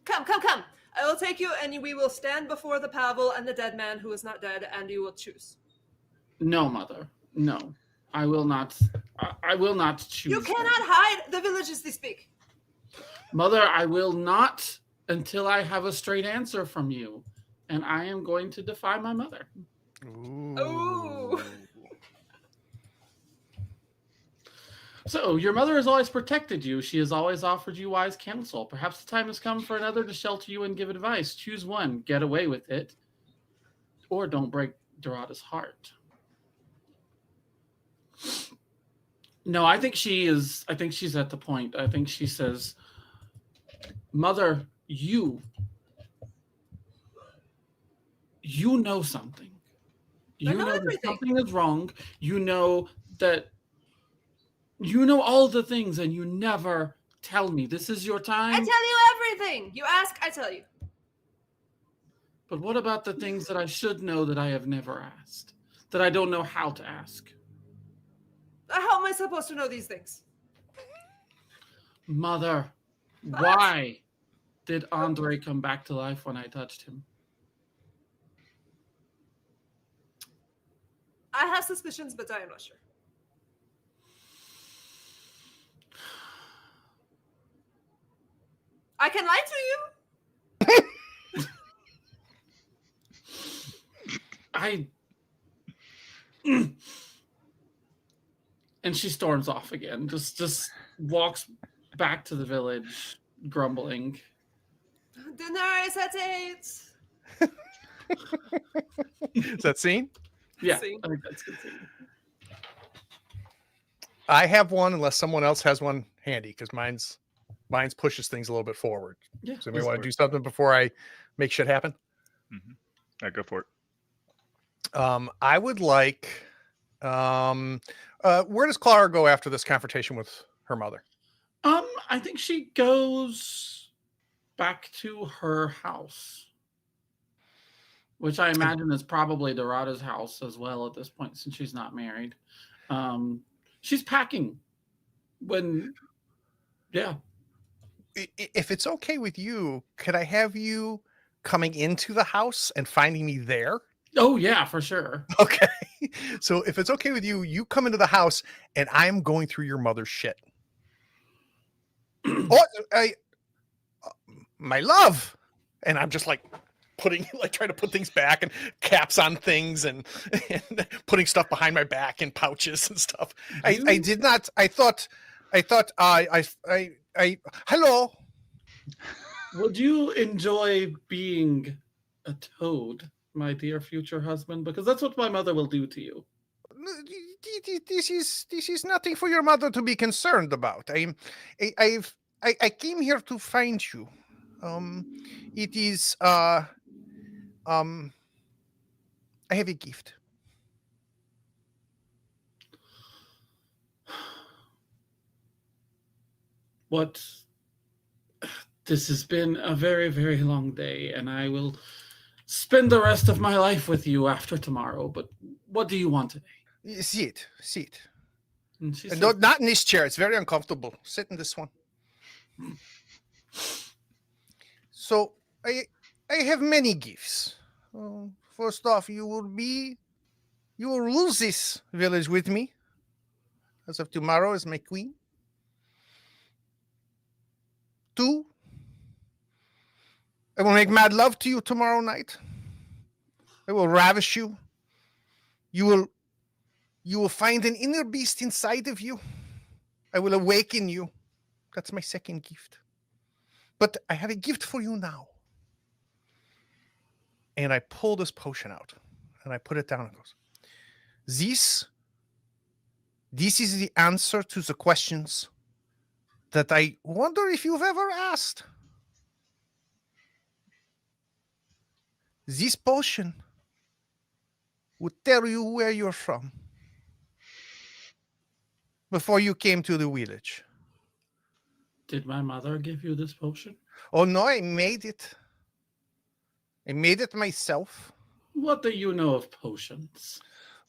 Come. I will take you, and we will stand before the Pavel and the dead man who is not dead, and you will choose. No, Mother. No. I will not. I will not choose. You cannot hide. The villages they speak. Mother, I will not until I have a straight answer from you. And I am going to defy my mother. Ooh. So, your mother has always protected you. She has always offered you wise counsel. Perhaps the time has come for another to shelter you and give advice. Choose one. Get away with it. Or don't break Dorada's heart. No, I think she's at the point. I think she says, "Mother, you know something. You I know know that everything. something is wrong. You know that You know all the things and you never tell me. This is your I time. tell you everything. You ask, I tell you. But what about the things that I should know that I have never asked? That I don't know how to ask? How am I supposed to know these things? Mother, What? why did Andre come back to life when I touched him? I have suspicions, but I am not sure. I can lie to you. And she storms off again. Just walks back to the village, grumbling. Dinner is at 8. Is that scene? Yeah, See? I think that's good. I have one unless someone else has one handy because mine's pushes things a little bit forward. Yeah. So we want to do something before I make shit happen. All right, go for it. I would like. Where does Clara go after this confrontation with her mother? I think she goes back to her house, which I imagine is probably Dorada's house as well at this point, since she's not married. She's packing If it's okay with you, could I have you coming into the house and finding me there? Oh yeah, for sure. Okay. So if it's okay with you, you come into the house and I'm going through your mother's shit. My love. And I'm just like trying to put things back and caps on things and putting stuff behind my back in pouches and stuff. I did not. I thought hello. Would you enjoy being a toad, my dear future husband? Because that's what my mother will do to you. This is nothing for your mother to be concerned about. I came here to find you. It is I have a gift. This has been a very, very long day, and I will spend the rest of my life with you after tomorrow. But what do you want today? Sit. And she And said, not in this chair. It's very uncomfortable. Sit in this one. So I have many gifts. First off, you will rule this village with me as of tomorrow as my queen. 2, I will make mad love to you tomorrow night. I will ravish you. You will find an inner beast inside of you. I will awaken you. That's my second gift. But I have a gift for you now. And I pull this potion out and I put it down and goes, This is the answer to the questions that I wonder if you've ever asked. This potion would tell you where you're from before you came to the village. did my mother give you this potion? Oh no, I made it. I made it myself. What do you know of potions?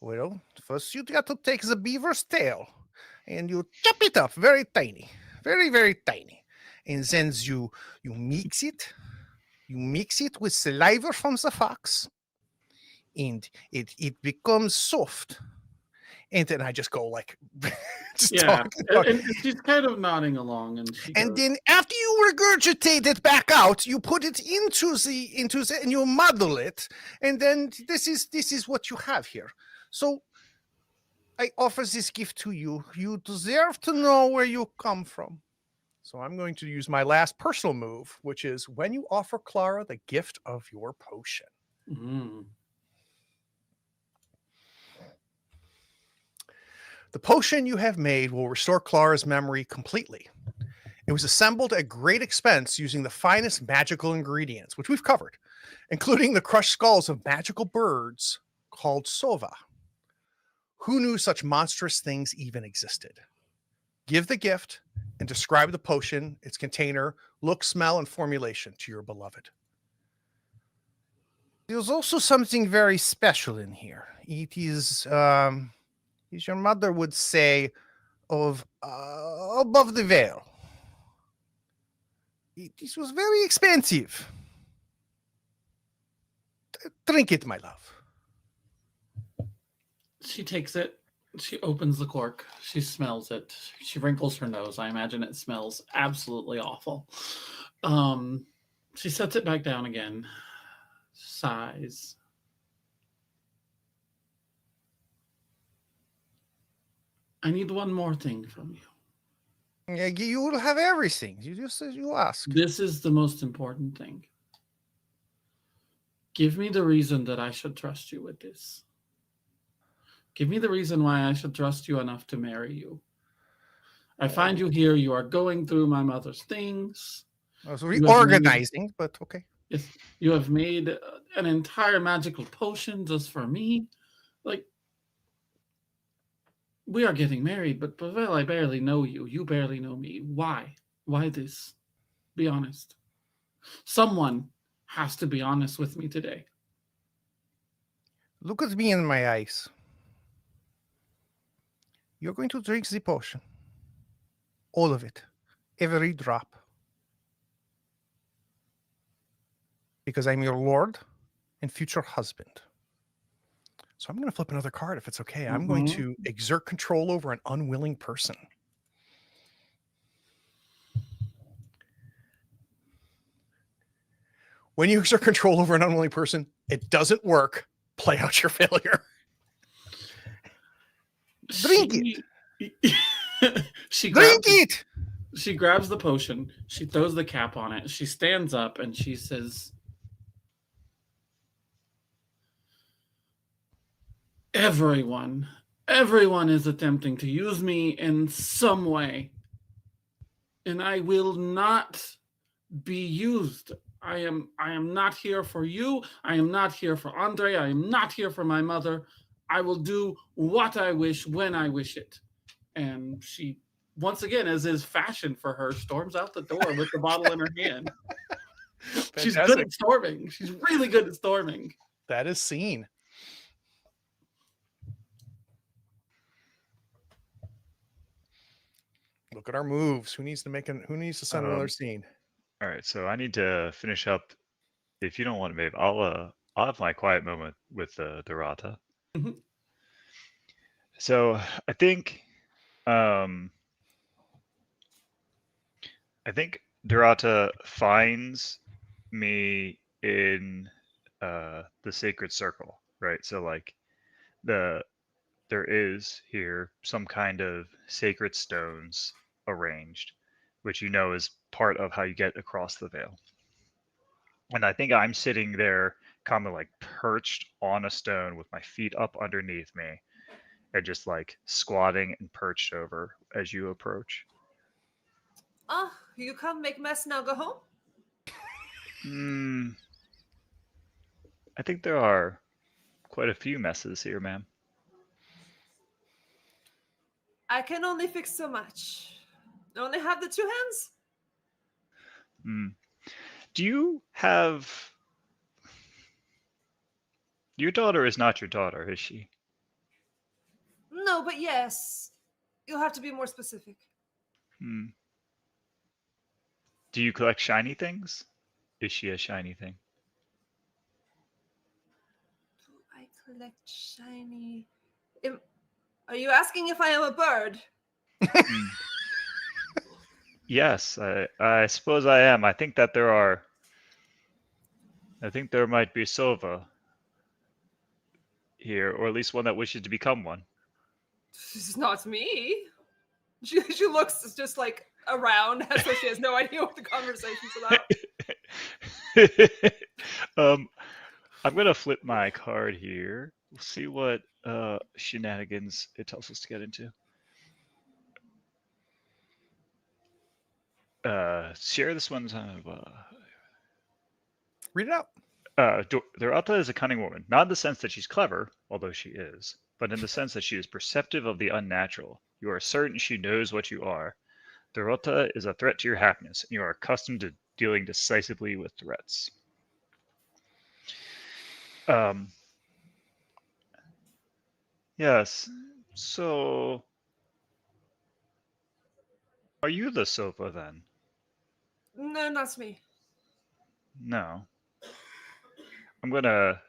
Well, first you got to take the beaver's tail and you chop it up very tiny, very, very tiny. And then you mix it. You mix it with saliva from the fox and it becomes soft. And then I just go like, just Yeah, talk. and she's kind of nodding along, and she And goes, then after you regurgitate it back out, you put it into the and you muddle it, and then this is what you have here. So I offer this gift to you. You deserve to know where you come from. So I'm going to use my last personal move, which is when you offer Clara the gift of your potion. The potion you have made will restore Clara's memory completely. It was assembled at great expense using the finest magical ingredients, which we've covered, including the crushed skulls of magical birds called sova. Who knew such monstrous things even existed? Give the gift and describe the potion, its container, look, smell, and formulation to your beloved. There's also something very special in here. It is, as your mother would say, of above the veil. This was very expensive. Drink it, my love. She takes it. She opens the cork. She smells it. She wrinkles her nose. I imagine it smells absolutely awful. She sets it back down again. Sighs. I need one more thing from you. Yeah, you will have everything. You just as you ask. This is the most important thing. Give me the reason that I should trust you with this. Give me the reason why I should trust you enough to marry you. I find you here. You are going through my mother's things. I was reorganizing, but okay. Yes, you have made an entire magical potion just for me. Like, we are getting married, but Pavel, I barely know you. You barely know me. Why? Why this? Be honest. Someone has to be honest with me today. Look at me in my eyes. You're going to drink the potion. All of it. Every drop. Because I'm your lord and future husband. So I'm going to flip another card if it's okay. I'm going to exert control over an unwilling person. When you exert control over an unwilling person, it doesn't work. Play out your failure. Drink it. She Drink it. She grabs the potion. She throws the cap on it. She stands up and she says, everyone is attempting to use me in some way. And I will not be used. I am not here for you. I am not here for Andre. I am not here for my mother. I will do what I wish when I wish it. And she, once again, as is fashion for her, storms out the door with the bottle in her hand. She's good at storming. She's really good at storming. That is seen. Look at our moves. Who needs to send another scene? All right, so I need to finish up. If you don't want to, babe, I'll have my quiet moment with Dorata. Mhm. So I think Dorata finds me in the sacred circle, right? So like there is here some kind of sacred stones arranged, which you know is part of how you get across the veil. And I think I'm sitting there kind of like perched on a stone with my feet up underneath me and just like squatting and perched over as you approach. Oh, you come make mess now, go home? I think there are quite a few messes here, ma'am. I can only fix so much. I only have the 2 hands. Do you have... Your daughter is not your daughter, is she? No, but yes. You'll have to be more specific. Do you collect shiny things? Is she a shiny thing? Do I collect shiny? Are you asking if I am a bird? Yes, I suppose I am. I think that there are... I think there might be Sova here, or at least one that wishes to become one. This is not me. She looks just like around as though she has no idea what the conversation's about. I'm gonna flip my card here. We'll see what shenanigans it tells us to get into. Share this one's Read it out. Dorata is a cunning woman, not in the sense that she's clever, although she is. but in the sense that she is perceptive of the unnatural. You are certain she knows what you are. Dorota is a threat to your happiness, and you are accustomed to dealing decisively with threats. Yes. So, are you the Sova then? No, not me. No. I'm gonna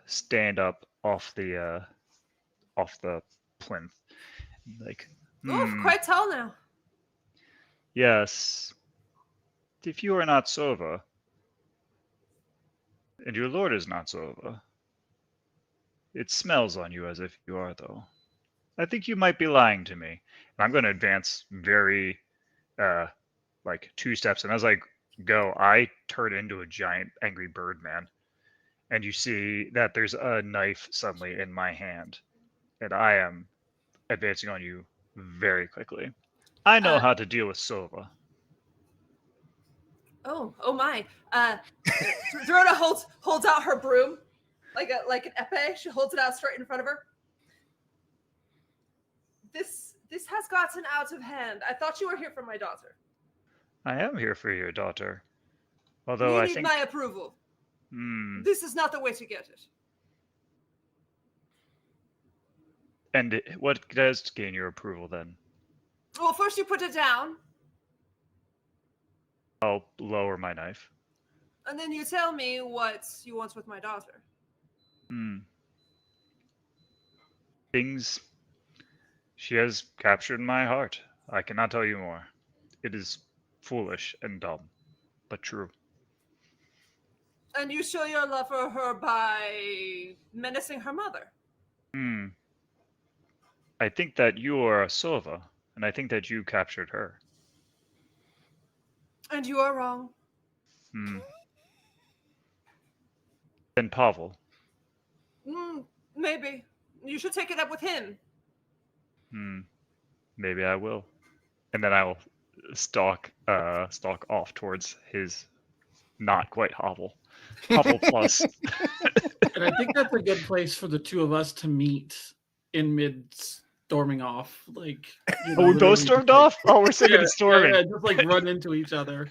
stand up off the plinth. Like, Oh, quite tall now. yes. If you are not Sova, and your lord is not Sova, it smells on you as if you are, though. I think you might be lying to me. And I'm going to advance very, like 2 steps, and as I go, I turn into a giant angry bird man, and you see that there's a knife suddenly in my hand, and I am advancing on you very quickly. I know how to deal with Sova. Oh my. Dorota holds out her broom like an epee. She holds it out straight in front of her. This has gotten out of hand. I thought you were here for my daughter. I am here for your daughter. Although You I need think... my approval. This is not the way to get it. And what does gain your approval then? Well, first you put it down, I'll lower my knife. and then you tell me what you want with my daughter. Things... She has captured my heart. I cannot tell you more. It is foolish and dumb, but true. And you show your love for her by menacing her mother. I think that you are a Sova, and I think that you captured her. And you are wrong. Then Pavel. Maybe. You should take it up with him. Maybe I will. And then I will stalk off towards his not quite hovel plus. And I think that's a good place for the two of us to meet in mid storming off. Like, we both stormed off? Oh, we're sick of storming. Yeah, just like run into each other.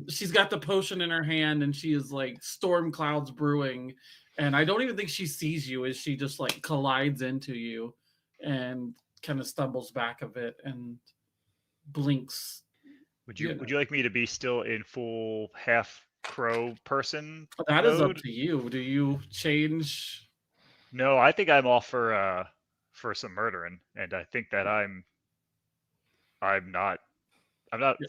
She's got the potion in her hand, and she is like storm clouds brewing. And I don't even think she sees you as she just like collides into you and kind of stumbles back a bit and blinks. Would you like me to be still in full half crow person? That mode? Is up to you. Do you change? No, I think I'm off for some murdering, and I think that I'm not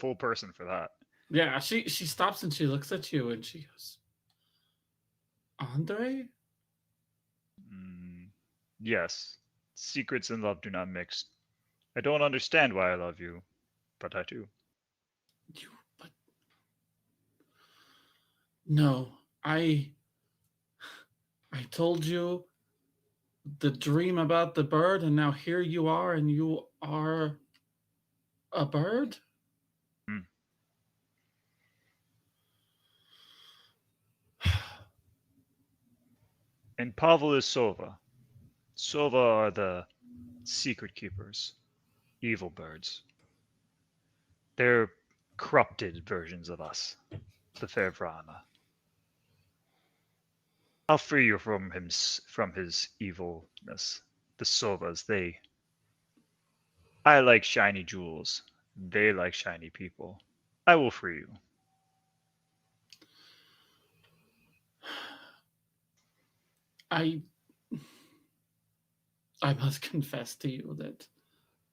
full person for that. Yeah, she stops and she looks at you and she goes, Andre? Yes. Secrets and love do not mix. I don't understand why I love you, but I do. But no, I told you the dream about the bird, and now here you are, and you are a bird? And Pavel is Sova. Sova are the secret keepers, evil birds. They're corrupted versions of us, the fair Vrana. I'll free you from his evilness. The Sovas, I like shiny jewels. They like shiny people. I will free you. I must confess to you that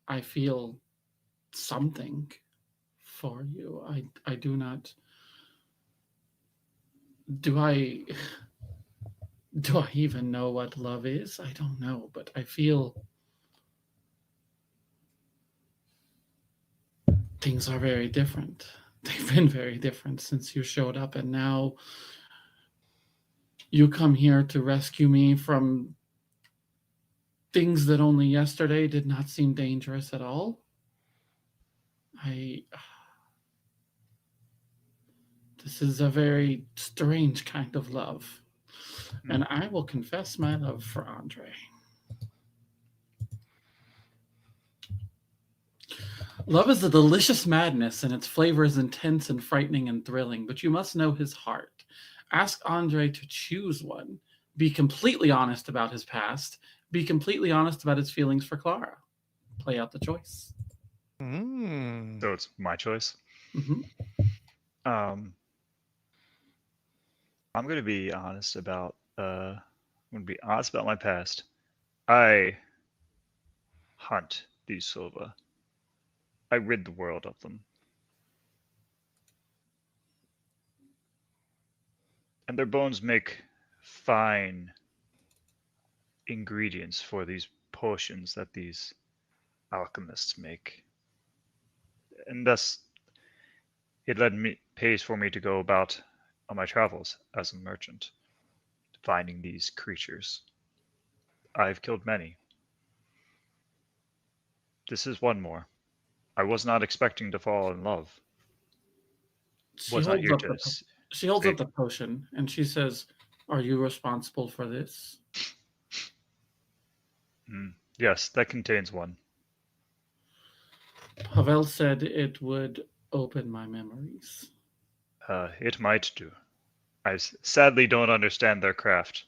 I feel something for you. I do not. Do I even know what love is? I don't know, but I feel things are very different. They've been very different since you showed up, and now you come here to rescue me from things that only yesterday did not seem dangerous at all. This is a very strange kind of love. And I will confess my love for Andre. Love is a delicious madness, and its flavor is intense and frightening and thrilling, but you must know his heart. Ask Andre to choose one. Be completely honest about his past. Be completely honest about his feelings for Clara. Play out the choice. So it's my choice. Mm-hmm. I'm going to be honest about my past. I hunt these silva. I rid the world of them. And their bones make fine ingredients for these potions that these alchemists make. And thus it pays for me to go about on my travels as a merchant, finding these creatures. I've killed many. This is one more. I was not expecting to fall in love. She Was not holds here up to the potion, and she says, "Are you responsible for this?" Yes, that contains one. Pavel said it would open my memories. It might do. I sadly don't understand their craft,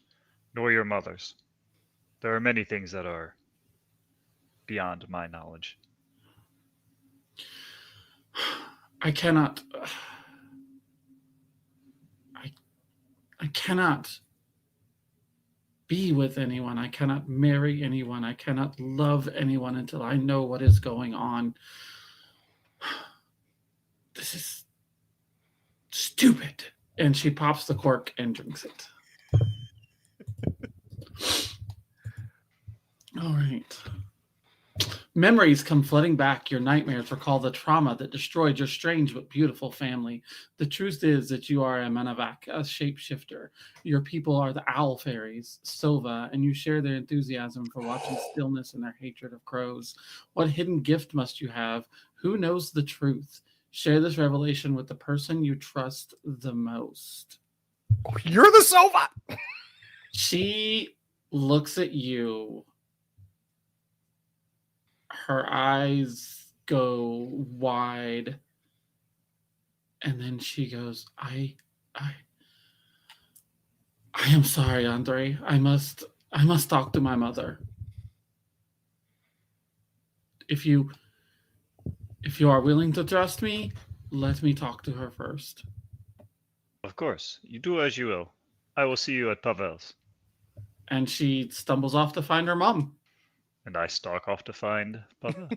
nor your mother's. There are many things that are beyond my knowledge. I cannot. I cannot be with anyone. I cannot marry anyone. I cannot love anyone until I know what is going on. This is stupid. And she pops the cork and drinks it. All right. Memories come flooding back. Your nightmares recall the trauma that destroyed your strange but beautiful family. The truth is that you are a Manavak, a shapeshifter. Your people are the owl fairies, Silva, and you share their enthusiasm for watching stillness and their hatred of crows. What hidden gift must you have? Who knows the truth? Share this revelation with the person you trust the most. You're the Silva. She looks at you. Her eyes go wide, and then she goes, I am sorry, Andre. I must talk to my mother. If you are willing to trust me, let me talk to her first. Of course, you do as you will. I will see you at Pavel's. And she stumbles off to find her mom. And I stalk off to find Pavel.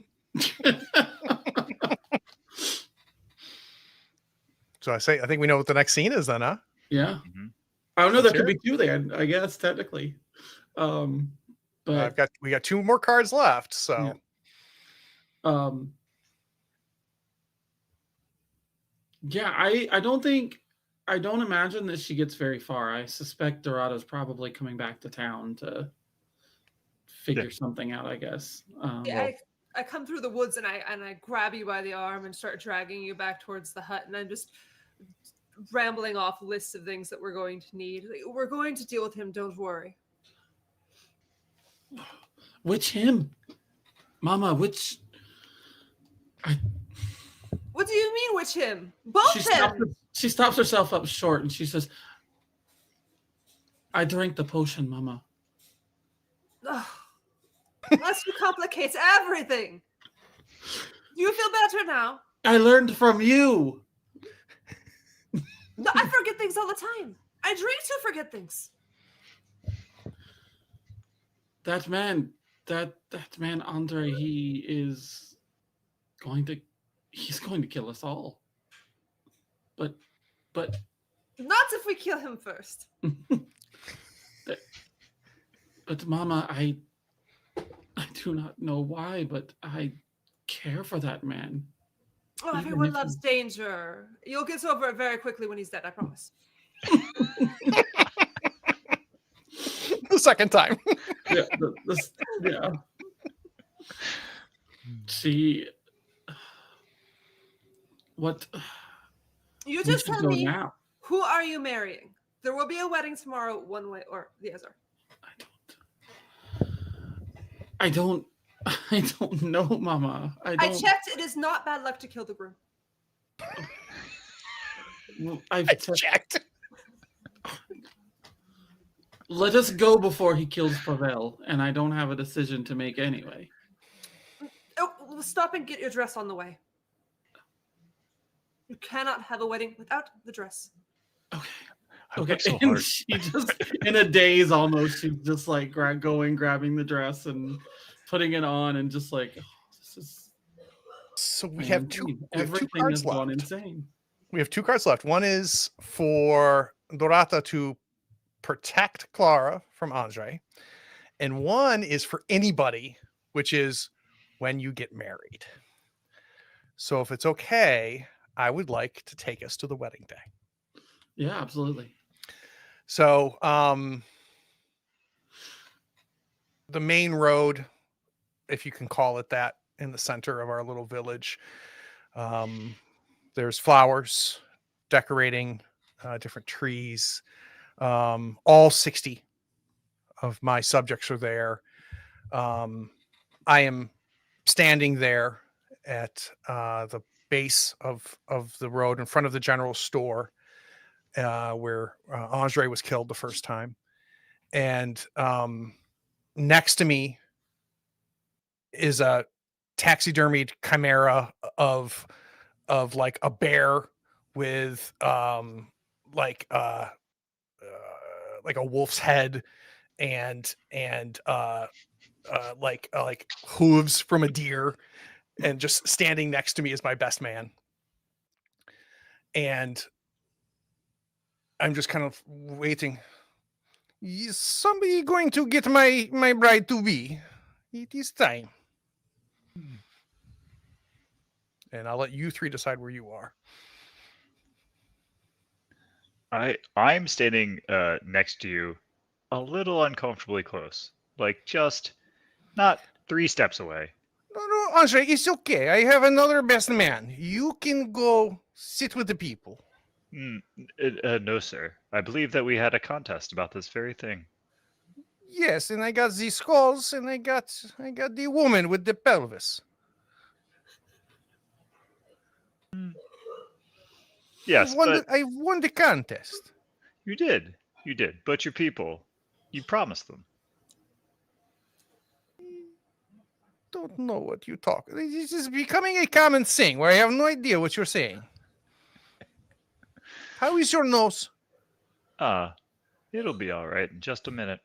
So I think we know what the next scene is then, huh? Yeah. Mm-hmm. I don't know. Let's There could hear be two there, I guess, technically. But we got two more cards left. So, yeah, I don't imagine that she gets very far. I suspect Dorada's probably coming back to town to figure something out, I guess. I come through the woods and I grab you by the arm and start dragging you back towards the hut, and I'm just rambling off lists of things that we're going to need. We're going to deal with him, don't worry. Which him? Mama, which... What do you mean, which him? Both him! She stops herself up short and she says, I drank the potion, Mama. Ugh. That's what complicates everything. Do you feel better now? I learned from you. No, I forget things all the time. I drink to forget things. That man, Andre, he's going to kill us all. But not if we kill him first. But Mama, I do not know why, but I care for that man. Oh, everyone loves danger. You'll get over it very quickly when he's dead, I promise. The second time. Yeah. What? You just tell me, now. Who are you marrying? There will be a wedding tomorrow, one way or the other. I don't I don't know, Mama. I I don't. checked. It is not bad luck to kill the groom. I've I checked. Let us go before he kills Pavel, and I don't have a decision to make anyway. Oh, stop and get your dress on the way. You cannot have a wedding without the dress. Okay. I Okay. worked so And hard. she just, in a daze almost, she's just like grabbing the dress and putting it on, and just like, oh, this is. So we I have am two. insane. We have two Everything has cards gone left. insane. We have two cards left. One is for Dorata to protect Clara from Andre, and one is for anybody, which is when you get married. So if it's okay, I would like to take us to the wedding day. Yeah, absolutely. So the main road, if you can call it that, in the center of our little village, there's flowers decorating different trees. All 60 of my subjects are there. I am standing there at the base of the road in front of the general store where Andre was killed the first time. And next to me is a taxidermied chimera of like a bear with like a wolf's head and like hooves from a deer, and just standing next to me is my best man. And I'm just kind of waiting. Is somebody going to get my bride to be? It is time. And I'll let you three decide where you are. I'm standing next to you, a little uncomfortably close, like just not 3 steps away. No, Andre, it's okay. I have another best man. You can go sit with the people. No, sir. I believe that we had a contest about this very thing. Yes, and I got the skulls, and I got the woman with the pelvis. Yes, but I won the contest. you did. But your people, you promised them. Don't know what you talk. This is becoming a common thing where I have no idea what you're saying. How is your nose? It'll be all right in just a minute.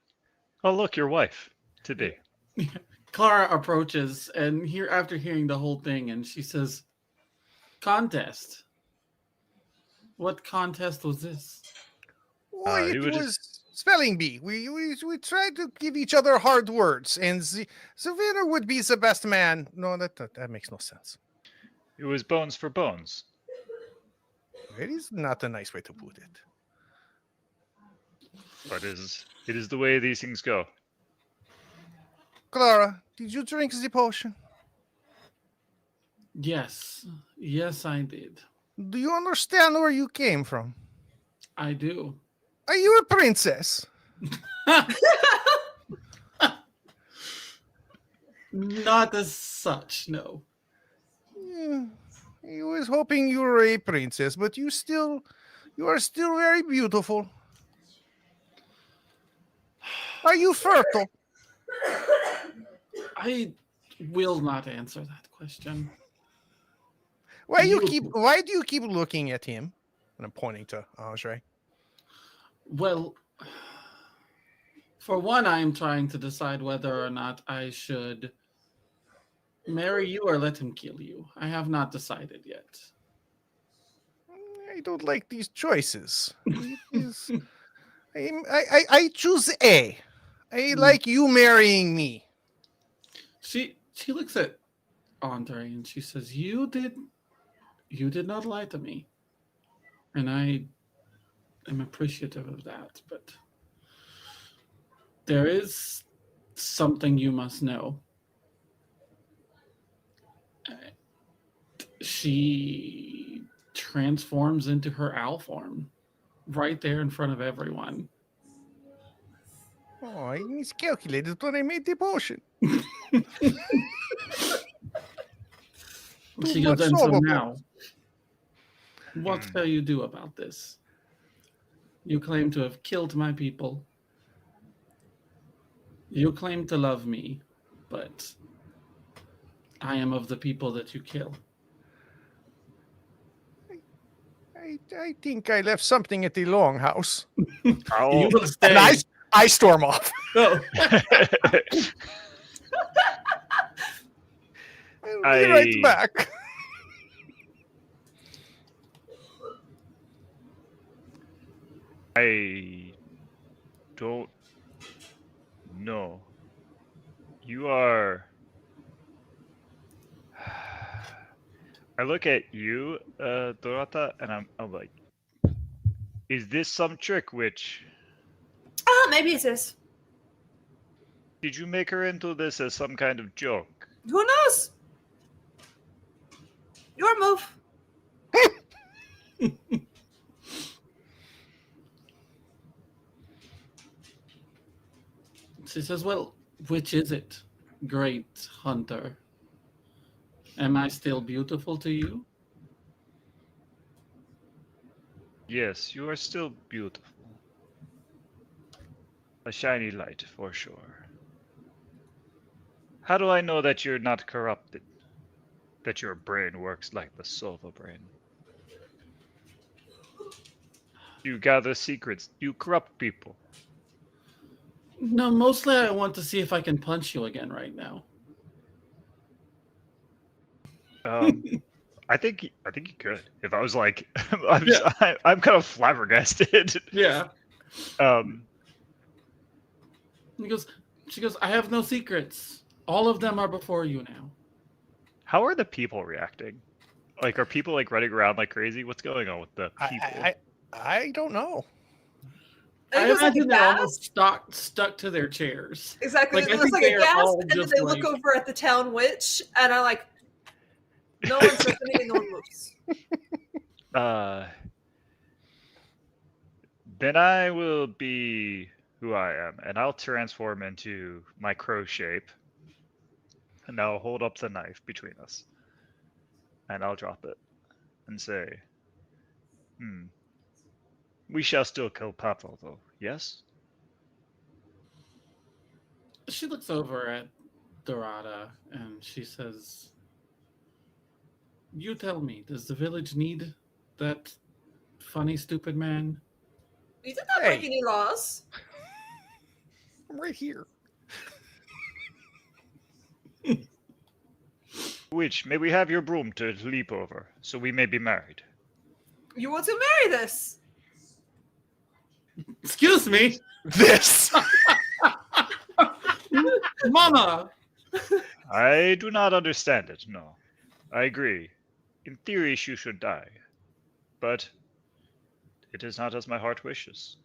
Oh, look, your wife to be. Clara approaches, and after hearing the whole thing, and she says, "Contest? What contest was this?" Oh, He it would was spelling bee. We tried to give each other hard words, and the winner would be the best man. No, that makes no sense. It was bones for bones. It is not a nice way to put it. But it is the way these things go. Clara, did you drink the potion? Yes, I did. Do you understand where you came from? I do. Are you a princess? Not as such, no. Yeah, I was hoping you were a princess, but you are still very beautiful. Are you fertile? I will not answer that question. Why do you keep looking at him? And I'm pointing to Andre. Well, for one, I'm trying to decide whether or not I should marry you or let him kill you. I have not decided yet. I don't like these choices. I choose A. I like you marrying me. She looks at Andre and she says, You did not lie to me. And I am appreciative of that, but there is something you must know. She transforms into her owl form right there in front of everyone. Oh, I miscalculated when I made the potion. She Too goes, much and so solvable. now, what shall you do about this? You claim to have killed my people. You claim to love me, but I am of the people that you kill. I think I left something at the Longhouse. I'll- You will stay. And I storm off. Oh. I'll be right back. I don't know. You are. I look at you, Dorota, and I'm like, is this some trick witch? Maybe it is. Did you make her into this as some kind of joke? Who knows? Your move. She says, well, which is it, great hunter? Am I still beautiful to you? Yes, you are still beautiful. A shiny light, for sure. How do I know that you're not corrupted? That your brain works like the Sova brain? You gather secrets. You corrupt people. No, mostly I want to see if I can punch you again right now. I think you could. If I was like, I'm kind of flabbergasted. Yeah. Um, She goes, I have no secrets. All of them are before you now. how are the people reacting? Like, are people like running around like crazy? What's going on with the people? I don't know. I It was like a imagine they're gas. almost stuck to their chairs. Exactly. Like, I It looks think like they a are gas, all and then just they look like- over at the town witch, and I'm like, no one says anything, no one moves. Then I will be who I am, and I'll transform into my crow shape, and I'll hold up the knife between us, and I'll drop it, and say, we shall still kill Pavel, though, yes? She looks over at Dorada and she says, you tell me, does the village need that funny, stupid man? You did not break Hey. any laws. I'm right here. Which, may we have your broom to leap over, so we may be married? You want to marry this? Excuse me, This. Mama! I do not understand it, no. I agree. In theory, she should die. But it is not as my heart wishes.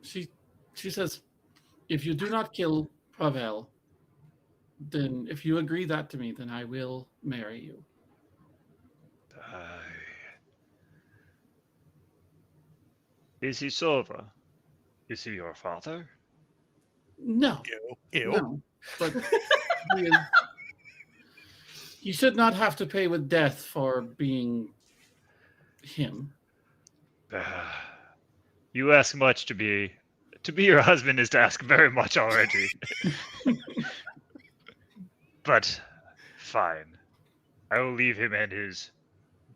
She says, if you do not kill Pavel, then if you agree that to me, then I will marry you. Is he Sova? Is he your father? No. Ew. No. But you should not have to pay with death for being him. You ask much to be your husband is to ask very much already. But fine. I will leave him and his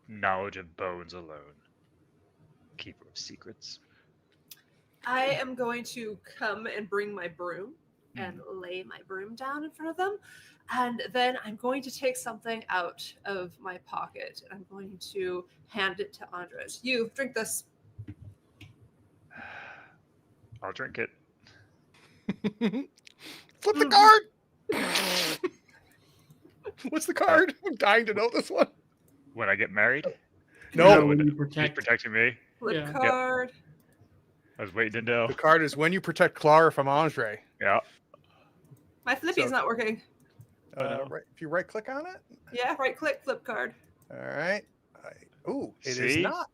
knowledge of bones alone. Keeper of secrets. I am going to come and bring my broom and lay my broom down in front of them. And then I'm going to take something out of my pocket. And I'm going to hand it to Andres. You, drink this. I'll drink it. Flip the card. What's the card? I'm dying to know this one. When I get married? No, when you He's protect. protecting me. Flip Yeah. card. I was waiting to know. the card is when you protect Clara from Andre. Yeah. My flippy's So- not working. Right, if you right click on it. Yeah, right click, flip card. All right. Ooh, it is See? not.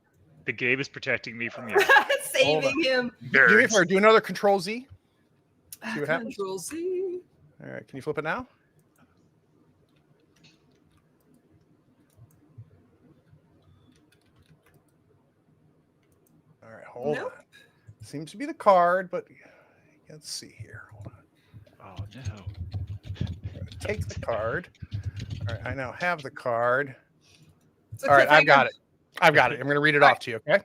The game is protecting me from you. Saving him. Do me a favor, do another Control Z. See what happens. Control Z. All right, can you flip it now? All right, hold Nope. on. Seems to be the card, but let's see here. Hold on. Oh no. Take the card. All right, I now have the card. It's a All right, I've cliffhanger. got it. I'm going to read it off to you, okay?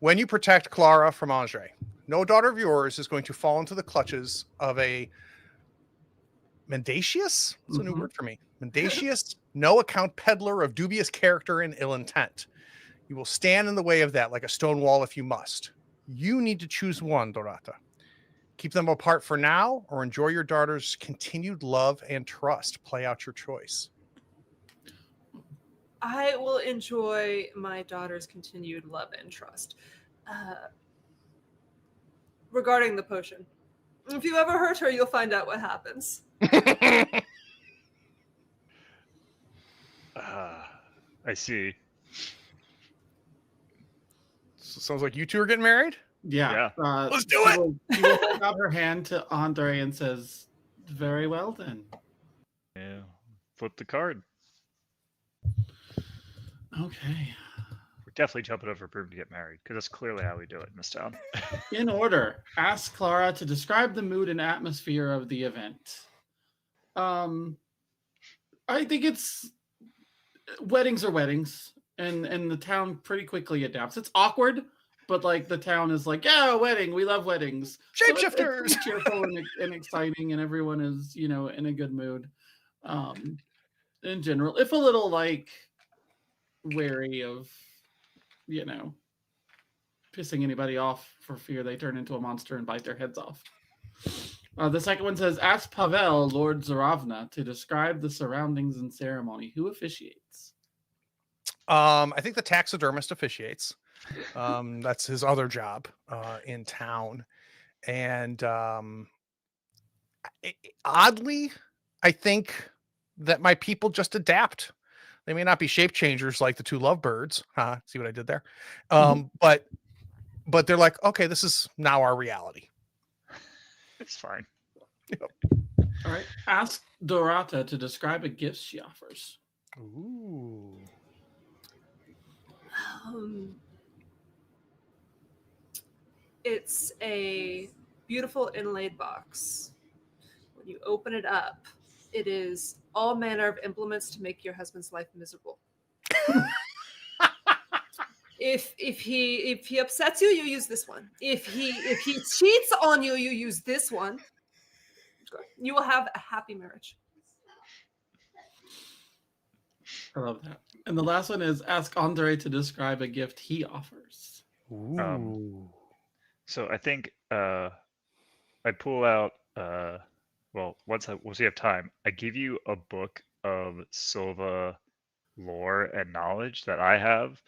When you protect Clara from Andre, no daughter of yours is going to fall into the clutches of a mendacious? That's a new word for me. Mendacious, no account peddler of dubious character and ill intent. You will stand in the way of that like a stone wall if you must. You need to choose one, Dorata. Keep them apart for now or enjoy your daughter's continued love and trust. Play out your choice. I will enjoy my daughter's continued love and trust. Regarding the potion, if you ever hurt her, you'll find out what happens. I see. So sounds like you two are getting married. Yeah. Let's do it. She will hold out her hand to Andre and says, "Very well then." Yeah. Flip the card. Okay. We're definitely jumping over broom to get married because that's clearly how we do it in this town. In order, ask Clara to describe the mood and atmosphere of the event. I think it's weddings are weddings, and the town pretty quickly adapts. It's awkward, but like the town is like, yeah, a wedding, we love weddings. Shapeshifters. So it's cheerful and exciting, and everyone is in a good mood. In general, if a little like wary of pissing anybody off for fear they turn into a monster and bite their heads off. The second one says, ask Pavel, Lord Zaravna, to describe the surroundings and ceremony. Who officiates? I think the taxidermist officiates. That's his other job in town. And oddly, I think that my people just adapt. They may not be shape changers like the two lovebirds. See what I did there? But they're like, okay, this is now our reality. It's fine. Yep. All right. Ask Dorata to describe a gift she offers. Ooh. It's a beautiful inlaid box. When you open it up, it is all manner of implements to make your husband's life miserable. If he upsets you, you use this one. If he cheats on you, you use this one. You will have a happy marriage. I love that. And the last one is ask Andre to describe a gift he offers. Ooh. So I think I pull out. Once we have time, I give you a book of Silva lore and knowledge that I have,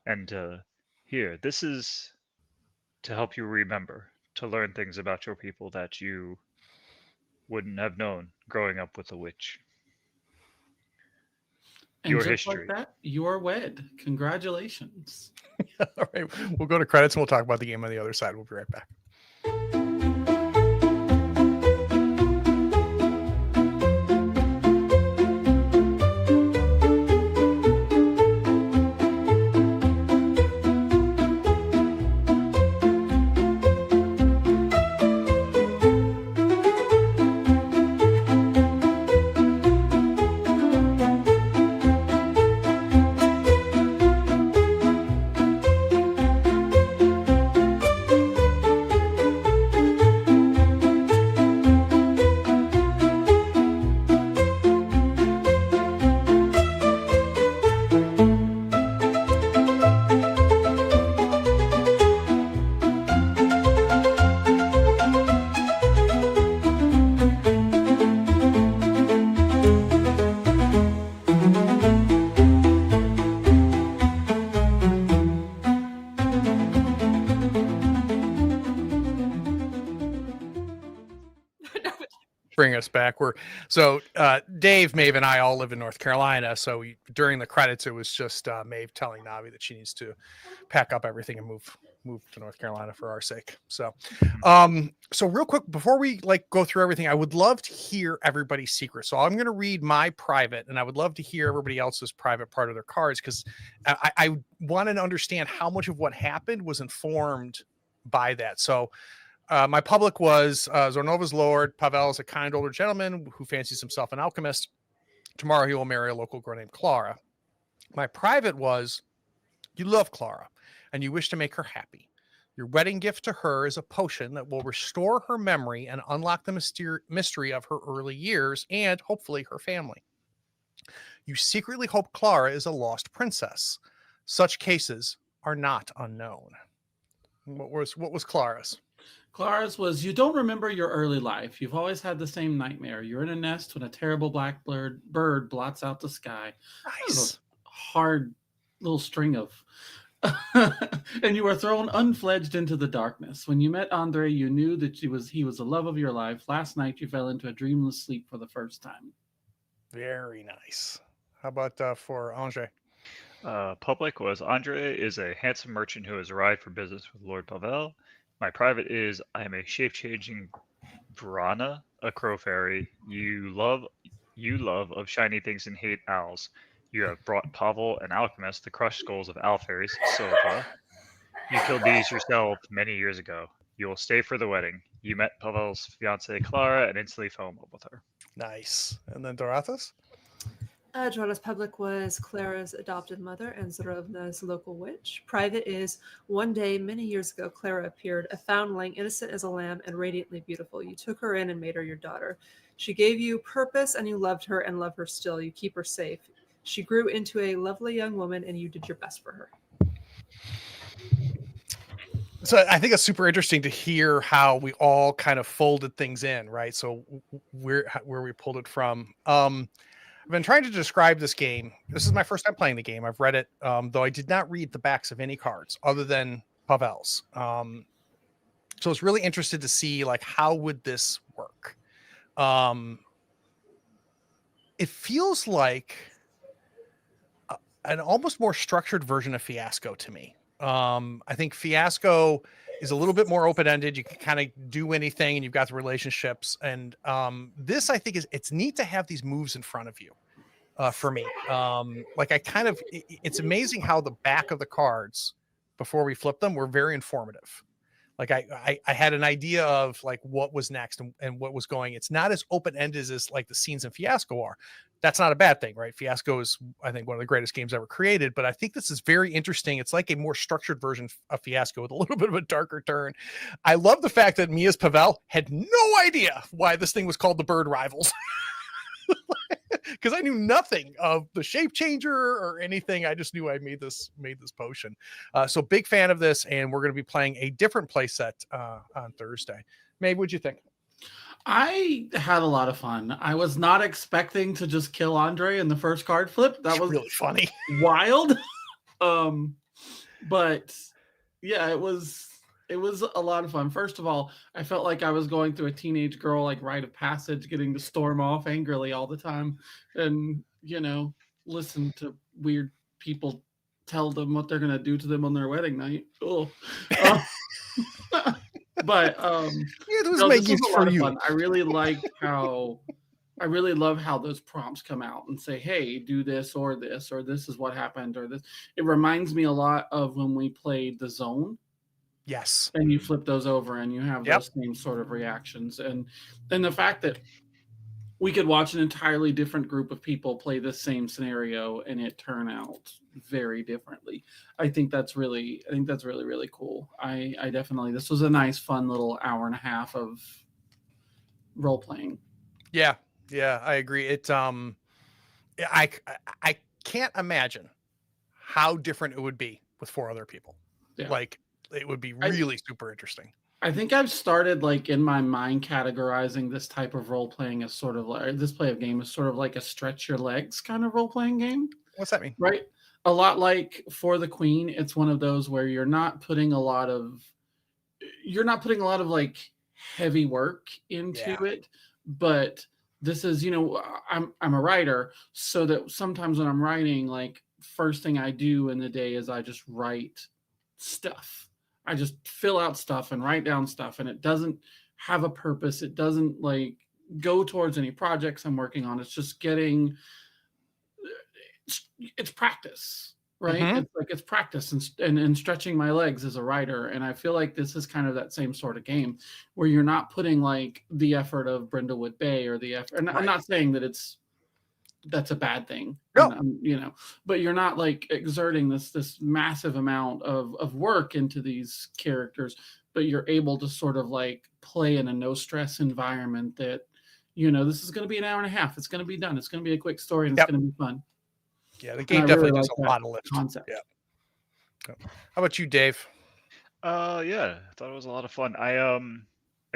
and here, this is to help you remember, to learn things about your people that you wouldn't have known growing up with a witch. And Your just history. like that, you are wed. Congratulations. All right. We'll go to credits and we'll talk about the game on the other side. We'll be right back. Bring us back. Dave, Maeve, and I all live in North Carolina. So during the credits, it was just Maeve telling Navi that she needs to pack up everything and moved to North Carolina for our sake. So, Mhm. so real quick before we like go through everything, I would love to hear everybody's secret. So I'm going to read my private, and I would love to hear everybody else's private part of their cards because I want to understand how much of what happened was informed by that. So. My public was Zornova's lord. Pavel is a kind older gentleman who fancies himself an alchemist. Tomorrow he will marry a local girl named Clara. My private was you love Clara and you wish to make her happy. Your wedding gift to her is a potion that will restore her memory and unlock the mystery of her early years and hopefully her family. You secretly hope Clara is a lost princess. Such cases are not unknown. What was Clara's? Clara's was, you don't remember your early life. You've always had the same nightmare. You're in a nest when a terrible bird blots out the sky. That was Nice. a hard little string of. And you were thrown unfledged into the darkness. When you met Andre, you knew that he was the love of your life. Last night, you fell into a dreamless sleep for the first time. Very nice. How about for Andre? Public was Andre is a handsome merchant who has arrived for business with Lord Pavel. My private is I am a shape-changing Vrana, a crow fairy. You love of shiny things and hate owls. You have brought Pavel, an alchemist, to crush skulls of owl fairies, Silva. You killed these yourself many years ago. You will stay for the wedding. You met Pavel's fiancée Clara and instantly fell in love with her. Nice. And then Dorathas? Joanna's public was Clara's adopted mother and Zarovna's local witch. Private is one day, many years ago, Clara appeared, a foundling, innocent as a lamb and radiantly beautiful. You took her in and made her your daughter. She gave you purpose and you loved her and love her still. You keep her safe. She grew into a lovely young woman and you did your best for her. So I think it's super interesting to hear how we all kind of folded things in, right? So where we pulled it from. I've been trying to describe this game. This is my first time playing the game. I've read it, though I did not read the backs of any cards other than Pavel's. So I was really interested to see like how would this work. It feels like an almost more structured version of Fiasco to me. I think Fiasco is a little bit more open-ended. You can kind of do anything and you've got the relationships. And this, I think, it's neat to have these moves in front of you for me. Like it's amazing how the back of the cards before we flip them were very informative. Like I had an idea of like what was next and what was going. It's not as open-ended as like the scenes in Fiasco are. That's not a bad thing, right? Fiasco is, I think, one of the greatest games ever created, but I think this is very interesting. It's like a more structured version of Fiasco with a little bit of a darker turn. I love the fact that Mia's Pavel had no idea why this thing was called the Bird Rivals. Because I knew nothing of the shape changer or anything. I just knew I made this potion. So big fan of this, and we're going to be playing a different play set on Thursday. Maeve, what'd you think? I had a lot of fun. I was not expecting to just kill Andre in the first card flip. That was really funny. Wild. But yeah, it was a lot of fun. First of all, I felt like I was going through a teenage girl like rite of passage, getting to storm off angrily all the time and, listen to weird people tell them what they're going to do to them on their wedding night. Oh. But it was making a lot of fun. I really love how those prompts come out and say, hey, do this, or this is what happened, or this. It reminds me a lot of when we played The Zone. Yes. And you flip those over and you have those same sort of reactions. And then the fact that we could watch an entirely different group of people play the same scenario and it turn out very differently. I think that's really, really cool. I definitely, this was a nice, fun little hour and a half of role playing. Yeah. Yeah, I agree. It, I can't imagine how different it would be with 4 other people. Yeah. Like it would be really super interesting. I think I've started like in my mind categorizing this type of role playing as sort of like this play of game is sort of like a stretch your legs kind of role playing game. What's that mean? Right. A lot like For the Queen. It's one of those where you're not putting a lot of like heavy work into it, but this is, I'm a writer, so that sometimes when I'm writing, like first thing I do in the day is I just write stuff. I just fill out stuff and write down stuff, and it doesn't have a purpose. It doesn't like go towards any projects I'm working on. It's just getting, it's practice, right? Mhm. It's like it's practice and stretching my legs as a writer. And I feel like this is kind of that same sort of game where you're not putting like the effort of Brindlewood Bay or the effort. And I'm Right. not saying that that's a bad thing. No. You know, but you're not like exerting this massive amount of work into these characters, but you're able to sort of like play in a no stress environment that, you know, this is going to be an hour and a half. It's going to be done. It's going to be a quick story, and it's Yep. going to be fun. Yeah, the And game I definitely really does like a that lot of lift. concept. Yeah. How about you, Dave? Yeah, I thought it was a lot of fun. I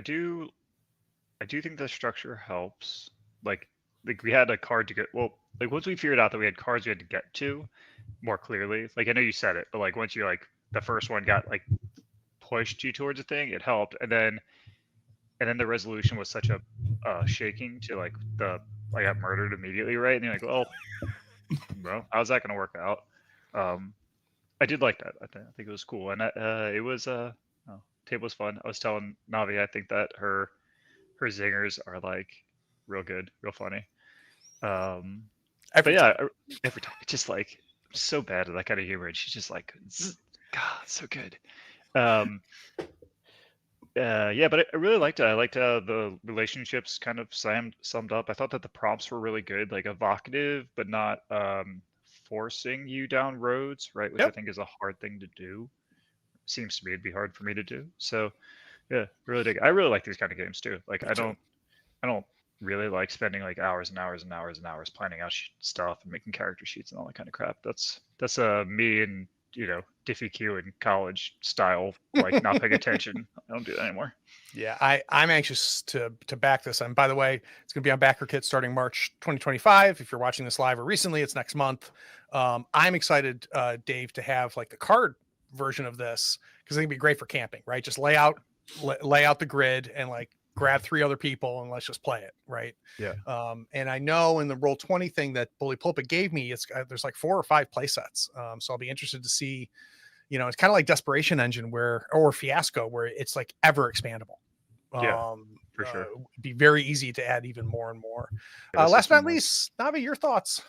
do think the structure helps. Like we had a card to get. Well, like once we figured out that we had cards we had to get to more clearly. Like I know you said it, but like once you like the first one got like pushed you towards a thing, it helped, and then the resolution was such a shaking to like I got murdered immediately, right? And you're like, well, how's that going to work out? I did like that. I think it was cool, and it was tape was fun. I was telling Navi I think that her zingers are like real good, real funny. But yeah, every time it's just like so bad at that kind of humor, and she's just like, God, so good. Yeah, but I really liked it. I liked how the relationships kind of summed up. I thought that the prompts were really good, like evocative, but not forcing you down roads, right? Which I Yep. think is a hard thing to do. Seems to me it'd be hard for me to do. So yeah, really dig. I really like these kind of games too. Like Me I too. don't really like spending like hours and hours and hours and hours planning out stuff and making character sheets and all that kind of crap. That's me and Diffie Q in college style, like not paying attention. I don't do that anymore. Yeah, I'm anxious to back this. And by the way, it's going to be on Backer Kit starting March 2025. If you're watching this live or recently, it's next month. I'm excited, Dave, to have like the card version of this because I think it'd be great for camping, right? Just lay out the grid and like grab 3 other people and let's just play it, right? Yeah. And I know in the Roll20 thing that Bully Pulpit gave me, it's there's like 4 or 5 play sets. So I'll be interested to see. It's kind of like Desperation Engine or Fiasco, where it's like ever expandable. Yeah, for sure. It'd be very easy to add even more and more. Yeah, the Last but system not least, Navi, your thoughts?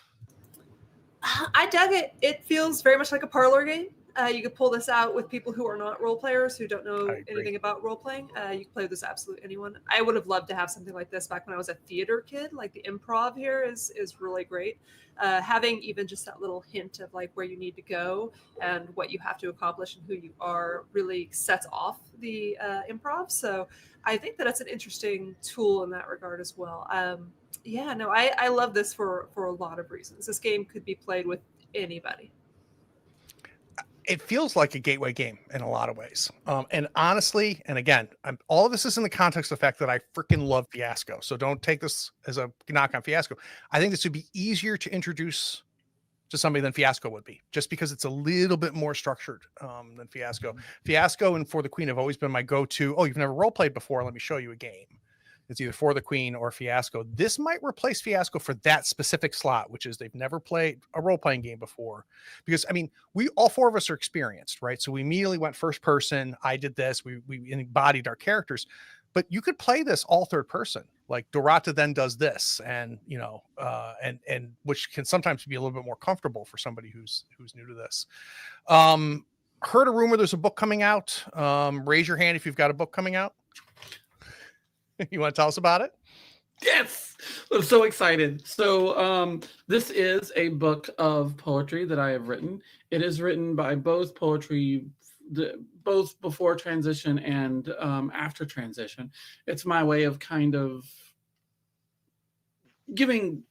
I dug it. It feels very much like a parlor game. You could pull this out with people who are not role players, who don't know anything about role playing. You can play with this absolutely anyone. I would have loved to have something like this back when I was a theater kid. Like the improv here is really great. Having even just that little hint of like where you need to go and what you have to accomplish and who you are really sets off the improv. So I think that it's an interesting tool in that regard as well. Yeah, no, I love this for a lot of reasons. This game could be played with anybody. It feels like a gateway game in a lot of ways. And honestly, and again, all of this is in the context of the fact that I freaking love Fiasco. So don't take this as a knock on Fiasco. I think this would be easier to introduce to somebody than Fiasco would be, just because it's a little bit more structured than Fiasco. Fiasco and For the Queen have always been my go-to. Oh, you've never role played before? Let me show you a game. It's either For the Queen or Fiasco. This might replace Fiasco for that specific slot, which is they've never played a role-playing game before. Because, I mean, we all 4 of us are experienced, right? So we immediately went first person. I did this. We embodied our characters. But you could play this all third person. Like Dorata then does this, and and which can sometimes be a little bit more comfortable for somebody who's new to this. Heard a rumor there's a book coming out. Raise your hand if you've got a book coming out. You want to tell us about it? Yes, I'm so excited. So this is a book of poetry that I have written. It is written by both both before transition and after transition. It's my way of kind of giving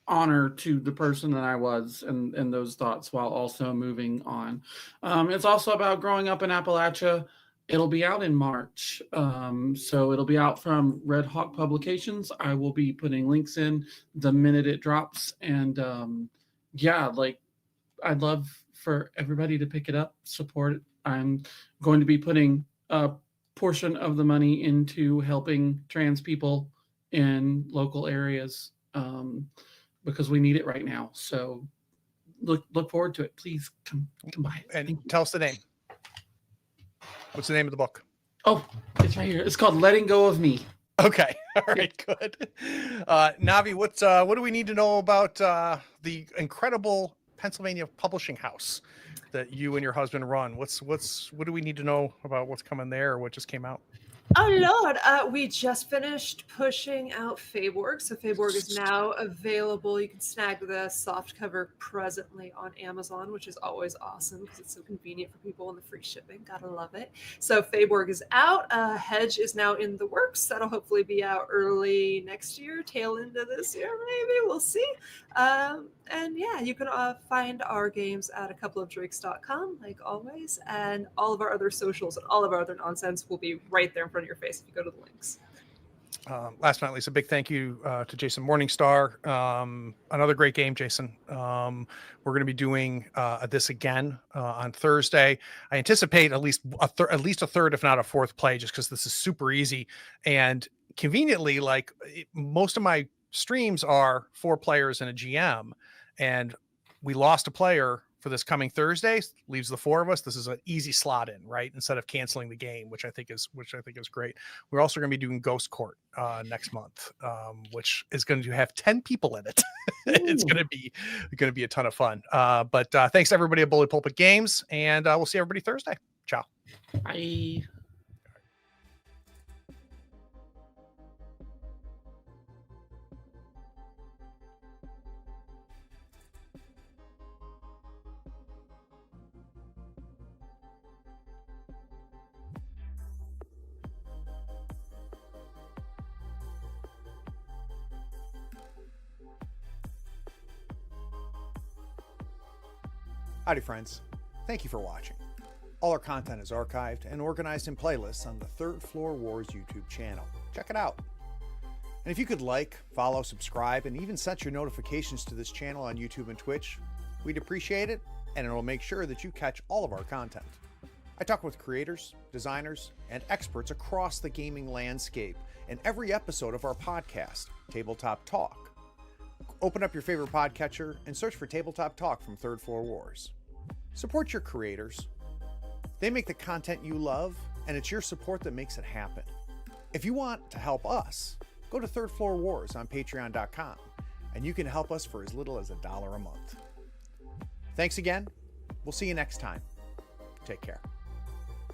honor to the person that I was and those thoughts while also moving on. It's also about growing up in Appalachia. It'll be out in March. So it'll be out from Red Hawk Publications. I will be putting links in the minute it drops. And I'd love for everybody to pick it up, support it. I'm going to be putting a portion of the money into helping trans people in local areas because we need it right now. So look forward to it. Please come by. And tell us the name. What's the name of the book? Oh, it's right here. It's called Letting Go of Me. Okay. All right. Good. Navi, what do we need to know about the incredible Pennsylvania publishing house that you and your husband run? What do we need to know about what's coming there or what just came out? Oh Lord, we just finished pushing out Feyborg. So Feyborg is now available. You can snag the soft cover presently on Amazon, which is always awesome because it's so convenient for people and the free shipping. Gotta love it. So Feyborg is out. Hedge is now in the works. That'll hopefully be out early next year, tail end of this year, maybe. We'll see. And yeah, you can find our games at a couple of drakes.com, like always, and all of our other socials and all of our other nonsense will be right there in front of your face if you go to the links. Last but not least, a big thank you to Jason Morningstar. Another great game, Jason. We're going to be doing this again on Thursday. I anticipate at least a third, if not a fourth play, just because this is super easy and conveniently, most of my streams are 4 players and a GM, and we lost a player for this coming Thursday, leaves the 4 of us. This is an easy slot in, right? Instead of canceling the game, which I think is great. We're also going to be doing Ghost Court next month, which is going to have 10 people in it. It's going to be a ton of fun. But thanks to everybody at Bully Pulpit Games, and we'll see everybody Thursday. Ciao. Bye. Howdy, friends. Thank you for watching. All our content is archived and organized in playlists on the Third Floor Wars YouTube channel. Check it out. And if you could like, follow, subscribe, and even set your notifications to this channel on YouTube and Twitch, we'd appreciate it, and it'll make sure that you catch all of our content. I talk with creators, designers, and experts across the gaming landscape in every episode of our podcast, Tabletop Talk. Open up your favorite podcatcher and search for Tabletop Talk from Third Floor Wars. Support your creators. They make the content you love, and it's your support that makes it happen. If you want to help us, go to Third Floor Wars on patreon.com, and you can help us for as little as $1 a month. Thanks again. We'll see you next time. Take care.